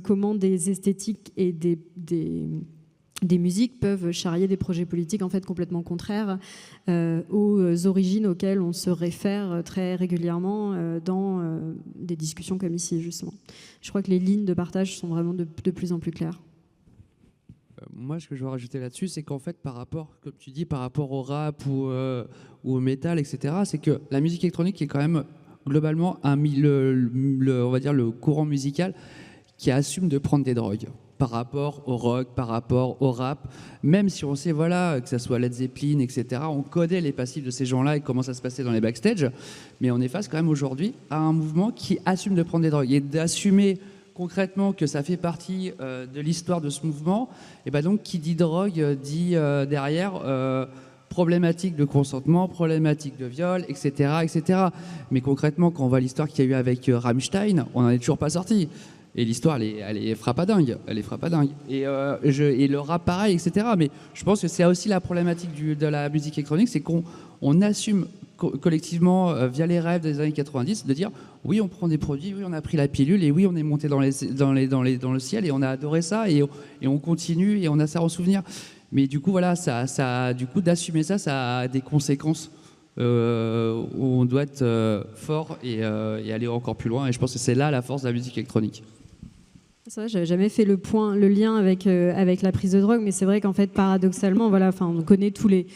comment des esthétiques et des musiques peuvent charrier des projets politiques en fait complètement contraires aux origines auxquelles on se réfère très régulièrement dans des discussions comme ici, justement. Je crois que les lignes de partage sont vraiment de plus en plus claires. Moi, ce que je veux rajouter là-dessus, c'est qu'en fait, par rapport, comme tu dis, par rapport au rap ou au métal, etc., c'est que la musique électronique est quand même globalement on va dire le courant musical qui assume de prendre des drogues par rapport au rock, par rapport au rap, même si on sait que ça soit Led Zeppelin, etc., on connaît les passifs de ces gens-là et comment ça se passait dans les backstage, mais on est face quand même aujourd'hui à un mouvement qui assume de prendre des drogues et d'assumer concrètement que ça fait partie de l'histoire de ce mouvement. Et donc qui dit drogue dit derrière problématique de consentement, problématique de viol, etc., etc. Mais concrètement, quand on voit l'histoire qu'il y a eu avec Rammstein, on n'en est toujours pas sorti. Et l'histoire, elle est frappadingue. Elle est frappadingue. Et le rap, pareil, etc. Mais je pense que c'est aussi la problématique de la musique électronique, c'est qu'on assume collectivement, via les rêves des années 90, de dire oui, on prend des produits, oui, on a pris la pilule, et oui, on est monté dans le ciel, et on a adoré ça, et on continue, et on a ça en souvenir. Mais du coup, du coup, d'assumer ça, ça a des conséquences où on doit être fort et aller encore plus loin. Et je pense que c'est là la force de la musique électronique. C'est vrai, j'avais jamais fait le lien avec la prise de drogue, mais c'est vrai qu'en fait, paradoxalement, voilà, on connaît tous les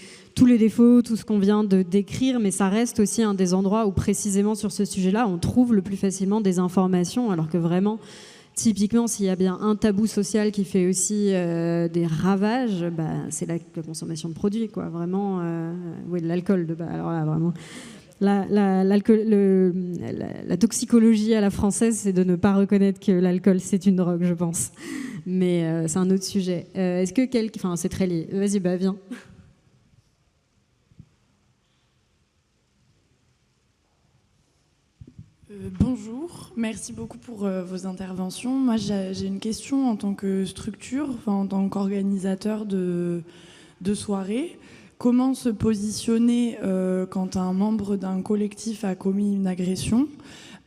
défauts, tout ce qu'on vient de décrire, mais ça reste aussi un des endroits où précisément sur ce sujet-là, on trouve le plus facilement des informations, alors que vraiment, typiquement, s'il y a bien un tabou social qui fait aussi des ravages, c'est la consommation de produits, quoi. Vraiment, oui, de l'alcool. Alors là, vraiment, la toxicologie à la française, c'est de ne pas reconnaître que l'alcool, c'est une drogue, je pense. Mais c'est un autre sujet. Est-ce que c'est très lié. Vas-y, viens. Bonjour, merci beaucoup pour vos interventions. Moi, j'ai une question en tant que structure, en tant qu'organisateur de soirées. Comment se positionner quand un membre d'un collectif a commis une agression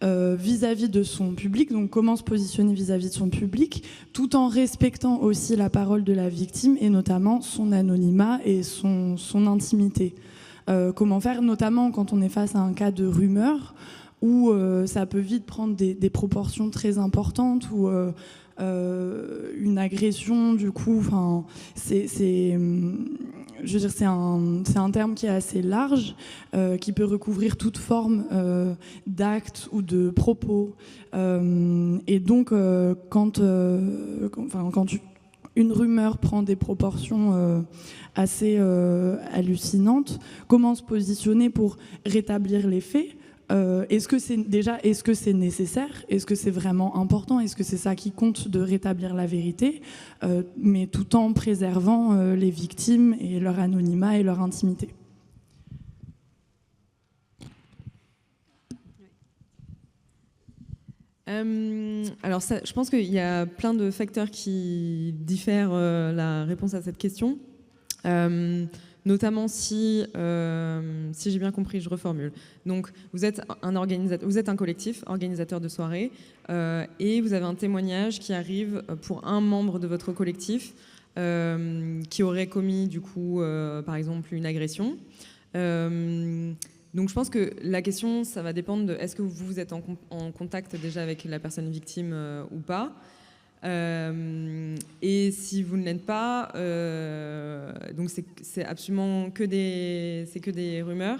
vis-à-vis de son public, donc comment se positionner vis-à-vis de son public, tout en respectant aussi la parole de la victime et notamment son anonymat et son intimité. Comment faire, notamment quand on est face à un cas de rumeur, où ça peut vite prendre des proportions très importantes, où une agression, du coup, je veux dire, c'est un terme qui est assez large, qui peut recouvrir toute forme d'acte ou de propos. Et donc, quand une rumeur prend des proportions assez hallucinantes, comment se positionner pour rétablir les faits ? Est-ce que c'est nécessaire ? Est-ce que c'est vraiment important ? Est-ce que c'est ça qui compte, de rétablir la vérité, mais tout en préservant les victimes et leur anonymat et leur intimité ? Alors ça, je pense qu'il y a plein de facteurs qui diffèrent la réponse à cette question. Notamment si j'ai bien compris, je reformule. Donc, vous êtes un collectif, organisateur de soirée, et vous avez un témoignage qui arrive pour un membre de votre collectif qui aurait commis, du coup, par exemple, une agression. Donc, je pense que la question, ça va dépendre de est-ce que vous êtes en contact déjà avec la personne victime ou pas. Et si vous ne l'êtes pas, donc c'est absolument que des rumeurs.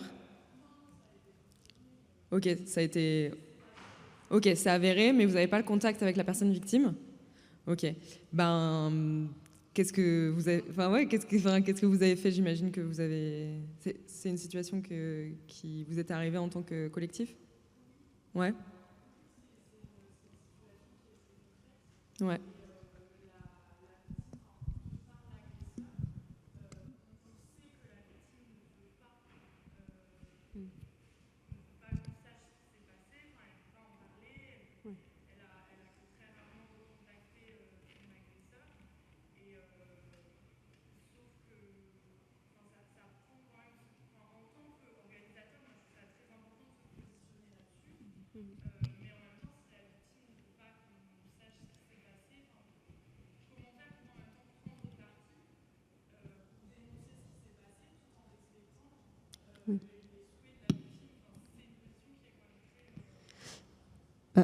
Ok, c'est avéré, mais vous n'avez pas le contact avec la personne victime. Ok, qu'est-ce que vous avez, qu'est-ce que vous avez fait ? J'imagine que vous avez. C'est une situation qui vous est arrivée en tant que collectif. Ouais. Ouais.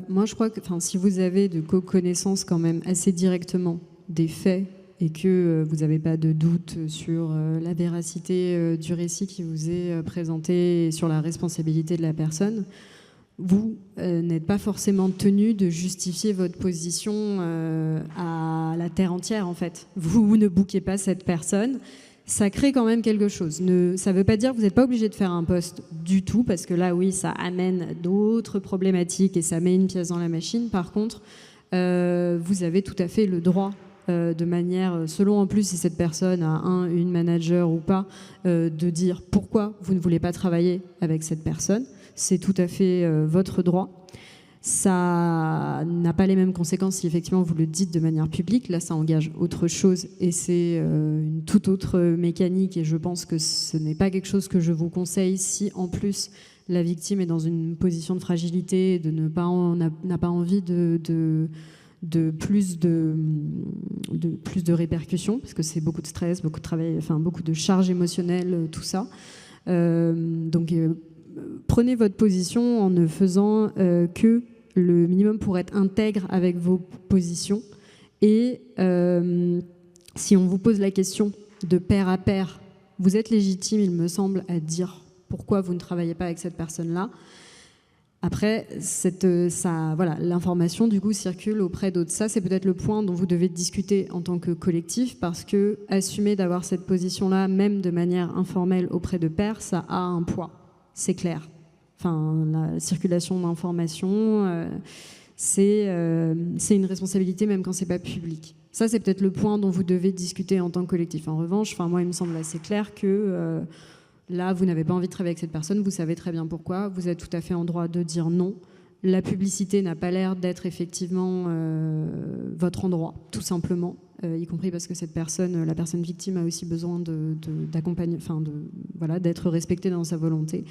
Moi, je crois que si vous avez de connaissances quand même assez directement des faits et que vous n'avez pas de doute sur la véracité du récit qui vous est présenté et sur la responsabilité de la personne, vous n'êtes pas forcément tenu de justifier votre position à la terre entière, en fait. Vous ne bouquez pas cette personne. Ça crée quand même quelque chose. Ça ne veut pas dire que vous n'êtes pas obligé de faire un post du tout, parce que là, oui, ça amène d'autres problématiques et ça met une pièce dans la machine. Par contre, vous avez tout à fait le droit, de manière, selon en plus si cette personne a une manager ou pas, de dire pourquoi vous ne voulez pas travailler avec cette personne. C'est tout à fait votre droit. Ça n'a pas les mêmes conséquences si effectivement vous le dites de manière publique. Là, ça engage autre chose et c'est une toute autre mécanique. Et je pense que ce n'est pas quelque chose que je vous conseille si en plus la victime est dans une position de fragilité, n'a pas envie de plus de répercussions, parce que c'est beaucoup de stress, beaucoup de travail, beaucoup de charges émotionnelles, tout ça. Donc prenez votre position en ne faisant que le minimum pour être intègre avec vos positions. Et si on vous pose la question de pair à pair, vous êtes légitime, il me semble, à dire pourquoi vous ne travaillez pas avec cette personne-là. Après, voilà, l'information du coup circule auprès d'autres. Ça, c'est peut-être le point dont vous devez discuter en tant que collectif, parce que assumer d'avoir cette position-là, même de manière informelle auprès de pairs, ça a un poids, c'est clair. Enfin, la circulation d'informations, c'est une responsabilité même quand c'est pas public. Ça, c'est peut-être le point dont vous devez discuter en tant que collectif. En revanche, moi, il me semble assez clair que là, vous n'avez pas envie de travailler avec cette personne, vous savez très bien pourquoi, vous êtes tout à fait en droit de dire non. La publicité n'a pas l'air d'être effectivement votre endroit, tout simplement, y compris parce que la personne victime a aussi besoin d'accompagner, voilà, d'être respectée dans sa volonté.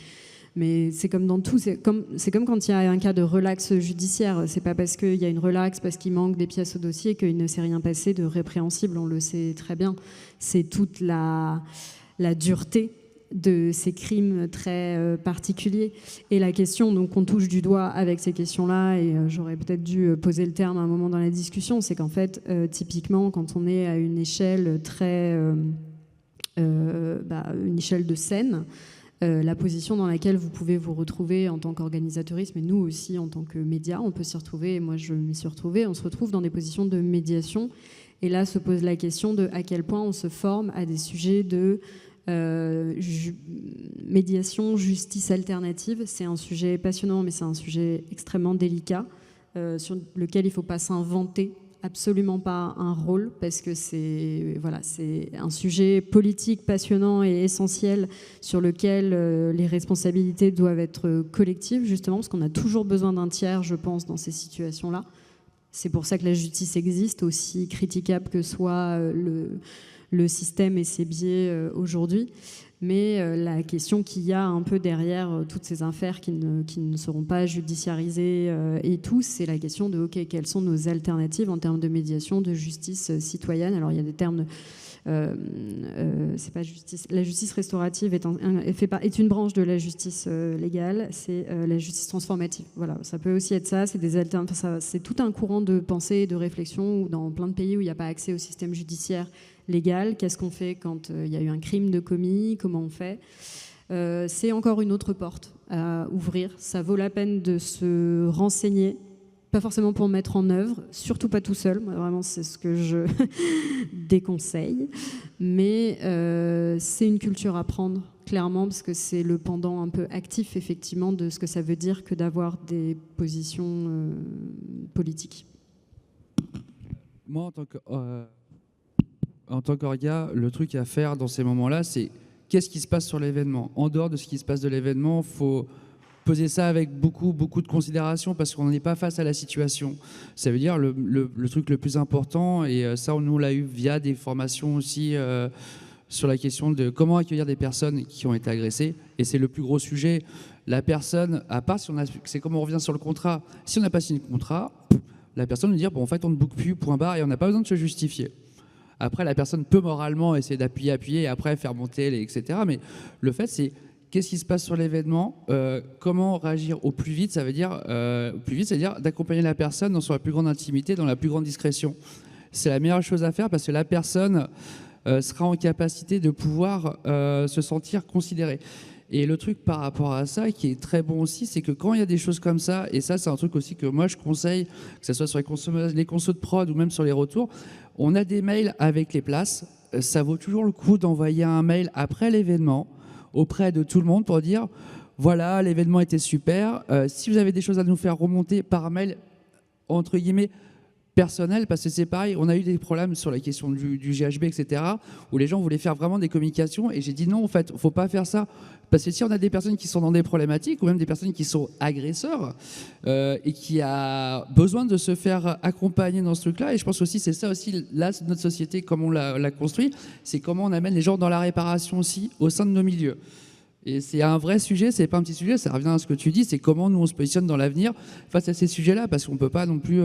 Mais c'est comme dans tout, c'est comme quand il y a un cas de relax judiciaire. C'est pas parce qu'il y a une relax, parce qu'il manque des pièces au dossier qu'il ne s'est rien passé de répréhensible, on le sait très bien. C'est toute la dureté de ces crimes très particuliers. Et la question donc, qu'on touche du doigt avec ces questions-là, et j'aurais peut-être dû poser le terme à un moment dans la discussion, c'est qu'en fait, typiquement, quand on est à une échelle une échelle de scène, la position dans laquelle vous pouvez vous retrouver en tant qu'organisatrice, mais nous aussi en tant que médias, on peut s'y retrouver, et moi je m'y suis retrouvée, on se retrouve dans des positions de médiation, et là se pose la question de à quel point on se forme à des sujets de médiation, justice alternative. C'est un sujet passionnant, mais c'est un sujet extrêmement délicat, sur lequel il ne faut pas s'inventer absolument pas un rôle, parce que c'est un sujet politique passionnant et essentiel sur lequel les responsabilités doivent être collectives, justement, parce qu'on a toujours besoin d'un tiers, je pense, dans ces situations-là. C'est pour ça que la justice existe, aussi critiquable que soit le système et ses biais aujourd'hui. Mais la question qu'il y a un peu derrière toutes ces affaires qui ne seront pas judiciarisées et tout, c'est la question de quelles sont nos alternatives en termes de médiation, de justice citoyenne. Alors il y a des termes, c'est pas justice. La justice restaurative est une branche de la justice légale, c'est la justice transformative. Voilà, ça peut aussi être ça. C'est tout un courant de pensée et de réflexion où dans plein de pays où il n'y a pas accès au système judiciaire légal, qu'est-ce qu'on fait quand il y a eu un crime de commis, comment on fait, c'est encore une autre porte à ouvrir. Ça vaut la peine de se renseigner, pas forcément pour mettre en œuvre, surtout pas tout seul, moi, vraiment c'est ce que je déconseille, mais c'est une culture à prendre, clairement, parce que c'est le pendant un peu actif, effectivement, de ce que ça veut dire que d'avoir des positions politiques. Moi, en tant qu'orga, le truc à faire dans ces moments-là, c'est qu'est-ce qui se passe sur l'événement. En dehors de ce qui se passe de l'événement, il faut peser ça avec beaucoup de considération, parce qu'on n'est pas face à la situation. Ça veut dire le truc le plus important, et ça, nous, on l'a eu via des formations aussi sur la question de comment accueillir des personnes qui ont été agressées. Et c'est le plus gros sujet. La personne, à part si c'est comme on revient sur le contrat, si on n'a pas signé le contrat, la personne nous dit en fait, on ne book plus, point barre, et on n'a pas besoin de se justifier. Après, la personne peut moralement essayer d'appuyer, et après faire monter, etc. Mais le fait, c'est qu'est-ce qui se passe sur l'événement, comment réagir au plus vite, ça veut dire d'accompagner la personne dans la plus grande intimité, dans la plus grande discrétion. C'est la meilleure chose à faire, parce que la personne sera en capacité de pouvoir se sentir considérée. Et le truc par rapport à ça, qui est très bon aussi, c'est que quand il y a des choses comme ça, et ça c'est un truc aussi que moi je conseille, que ce soit sur les consos de prod ou même sur les retours, on a des mails avec les places. Ça vaut toujours le coup d'envoyer un mail après l'événement auprès de tout le monde pour dire voilà, l'événement était super, si vous avez des choses à nous faire remonter par mail, entre guillemets, personnel, parce que c'est pareil, on a eu des problèmes sur la question du GHB, etc., où les gens voulaient faire vraiment des communications, et j'ai dit non, en fait, il ne faut pas faire ça, parce que si on a des personnes qui sont dans des problématiques, ou même des personnes qui sont agresseurs, et qui a besoin de se faire accompagner dans ce truc-là, et je pense aussi, c'est ça aussi, là, notre société, comme on l'a construit, c'est comment on amène les gens dans la réparation aussi, au sein de nos milieux. Et c'est un vrai sujet, c'est pas un petit sujet, ça revient à ce que tu dis, c'est comment nous on se positionne dans l'avenir face à ces sujets-là, parce qu'on peut pas non plus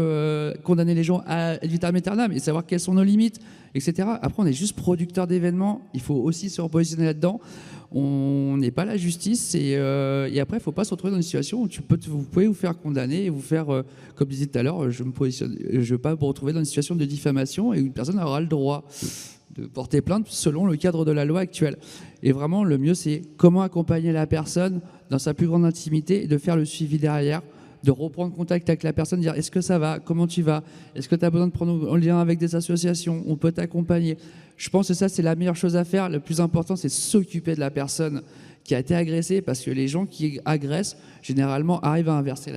condamner les gens à ad vitam aeternam et savoir quelles sont nos limites, etc. Après, on est juste producteur d'événements, il faut aussi se repositionner là-dedans. On n'est pas la justice et après, il faut pas se retrouver dans une situation où vous pouvez vous faire condamner et vous faire, comme je disais tout à l'heure, je veux pas me retrouver dans une situation de diffamation et une personne aura le droit de porter plainte selon le cadre de la loi actuelle. Et vraiment, le mieux, c'est comment accompagner la personne dans sa plus grande intimité et de faire le suivi derrière, de reprendre contact avec la personne, dire est-ce que ça va, comment tu vas, est-ce que tu as besoin de prendre en lien avec des associations, on peut t'accompagner. Je pense que ça, c'est la meilleure chose à faire. Le plus important, c'est s'occuper de la personne qui a été agressée, parce que les gens qui agressent, généralement, arrivent à inverser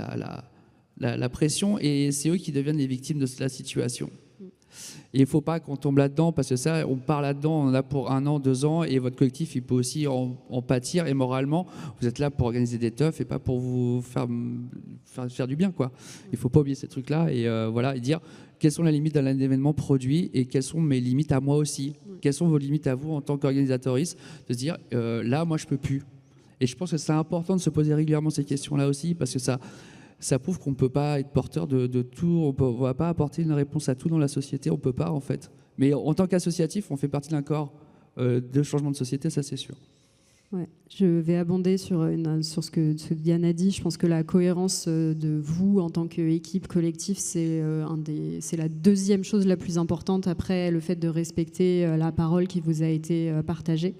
la pression et c'est eux qui deviennent les victimes de la situation. Et il ne faut pas qu'on tombe là-dedans, parce que ça, on part là-dedans, on en a pour 1 an, 2 ans, et votre collectif, il peut aussi en pâtir. Et moralement, vous êtes là pour organiser des teufs et pas pour vous faire du bien, quoi. Il ne faut pas oublier ces trucs-là et voilà, et dire quelles sont les limites d'un événement produit et quelles sont mes limites à moi aussi. Quelles sont vos limites à vous en tant qu'organisatrice, de se dire là, moi, je ne peux plus. Et je pense que c'est important de se poser régulièrement ces questions-là aussi, parce que ça prouve qu'on ne peut pas être porteur de tout, on ne va pas apporter une réponse à tout dans la société, on ne peut pas en fait. Mais en tant qu'associatif, on fait partie d'un corps de changement de société, ça c'est sûr. Ouais, je vais abonder sur ce que Diane a dit. Je pense que la cohérence de vous en tant qu'équipe collective, c'est la deuxième chose la plus importante après le fait de respecter la parole qui vous a été partagée.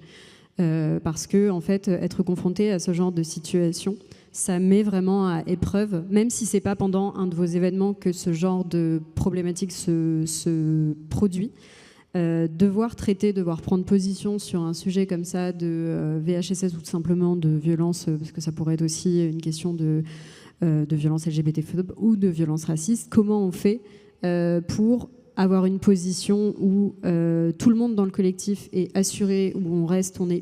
Parce que en fait, être confronté à ce genre de situation, ça met vraiment à épreuve, même si c'est pas pendant un de vos événements que ce genre de problématique se produit. Devoir prendre position sur un sujet comme ça de VHSS ou tout simplement de violence, parce que ça pourrait être aussi une question de violence LGBT-phobe ou de violence raciste, comment on fait pour avoir une position où tout le monde dans le collectif est assuré, où on est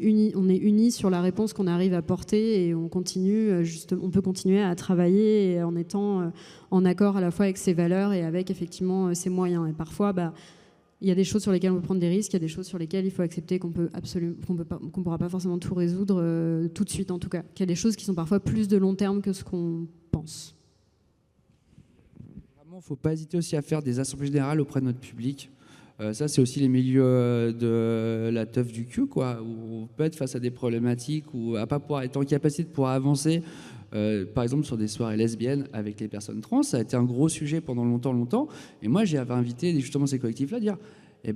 unis sur la réponse qu'on arrive à porter et on peut continuer à travailler en étant en accord à la fois avec ses valeurs et avec effectivement ses moyens. Et parfois, il y a des choses sur lesquelles on peut prendre des risques, il y a des choses sur lesquelles il faut accepter qu'on pourra pas forcément tout résoudre tout de suite en tout cas. Qu'il y a des choses qui sont parfois plus de long terme que ce qu'on pense. Il ne faut pas hésiter aussi à faire des assemblées générales auprès de notre public. Ça, c'est aussi les milieux de la teuf du cul, quoi, où on peut être face à des problématiques, ou à pas pouvoir être en capacité de pouvoir avancer. Par exemple, sur des soirées lesbiennes avec les personnes trans, ça a été un gros sujet pendant longtemps. Et moi, j'avais invité justement ces collectifs-là à dire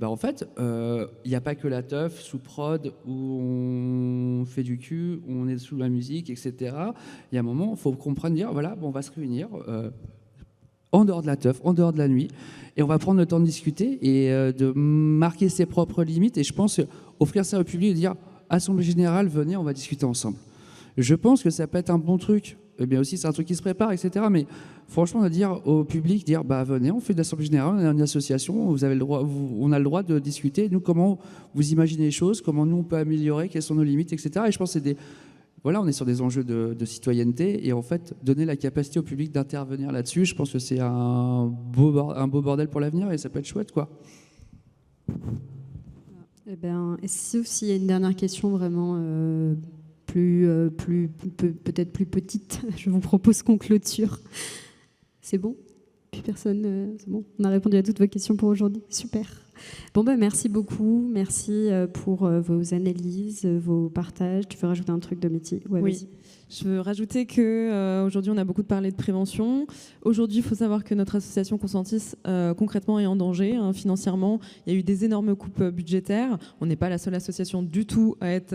en fait, il n'y a pas que la teuf sous prod où on fait du cul, où on est sous la musique, etc. Il y a un moment, il faut comprendre, dire voilà, on va se réunir en dehors de la teuf, en dehors de la nuit, et on va prendre le temps de discuter et de marquer ses propres limites. Et je pense offrir ça au public et dire assemblée générale, venez, on va discuter ensemble. Je pense que ça peut être un bon truc. Eh bien aussi, c'est un truc qui se prépare, etc. Mais franchement, on va dire au public, venez, on fait de l'assemblée générale, on est une association, vous avez le droit, on a le droit de discuter. Nous, comment vous imaginez les choses, comment nous on peut améliorer, quelles sont nos limites, etc. Et je pense que on est sur des enjeux de citoyenneté et en fait, donner la capacité au public d'intervenir là-dessus, je pense que c'est un beau bordel pour l'avenir et ça peut être chouette, quoi. Sauf s'il y a une dernière question vraiment peut-être plus petite, je vous propose qu'on clôture. C'est bon ? Plus personne, c'est bon ? On a répondu à toutes vos questions pour aujourd'hui. Super. Merci beaucoup. Merci pour vos analyses, vos partages. Tu veux rajouter un truc de métier ? Ouais, oui. Vas-y. Je veux rajouter qu'aujourd'hui, on a beaucoup parlé de prévention. Aujourd'hui, il faut savoir que notre association Consentis, concrètement, est en danger financièrement. Il y a eu des énormes coupes budgétaires. On n'est pas la seule association du tout à être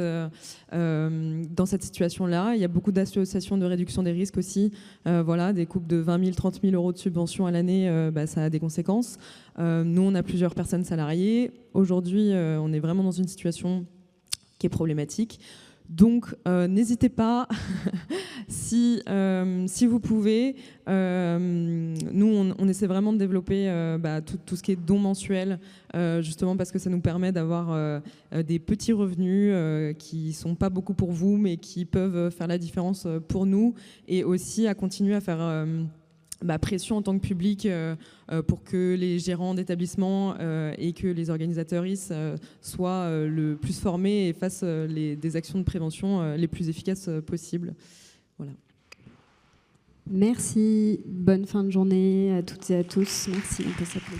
dans cette situation-là. Il y a beaucoup d'associations de réduction des risques aussi. Des coupes de 20 000, 30 000 euros de subventions à l'année, ça a des conséquences. Nous, on a plusieurs personnes salariées. Aujourd'hui, on est vraiment dans une situation qui est problématique. Donc, n'hésitez pas, si vous pouvez. Nous, on essaie vraiment de développer tout ce qui est dons mensuels, justement parce que ça nous permet d'avoir des petits revenus qui ne sont pas beaucoup pour vous, mais qui peuvent faire la différence pour nous, et aussi à continuer à faire pression en tant que public pour que les gérants d'établissements et que les organisateurs soient le plus formés et fassent des actions de prévention les plus efficaces possibles. Voilà. Merci, bonne fin de journée à toutes et à tous. Merci, on peut s'applaudir.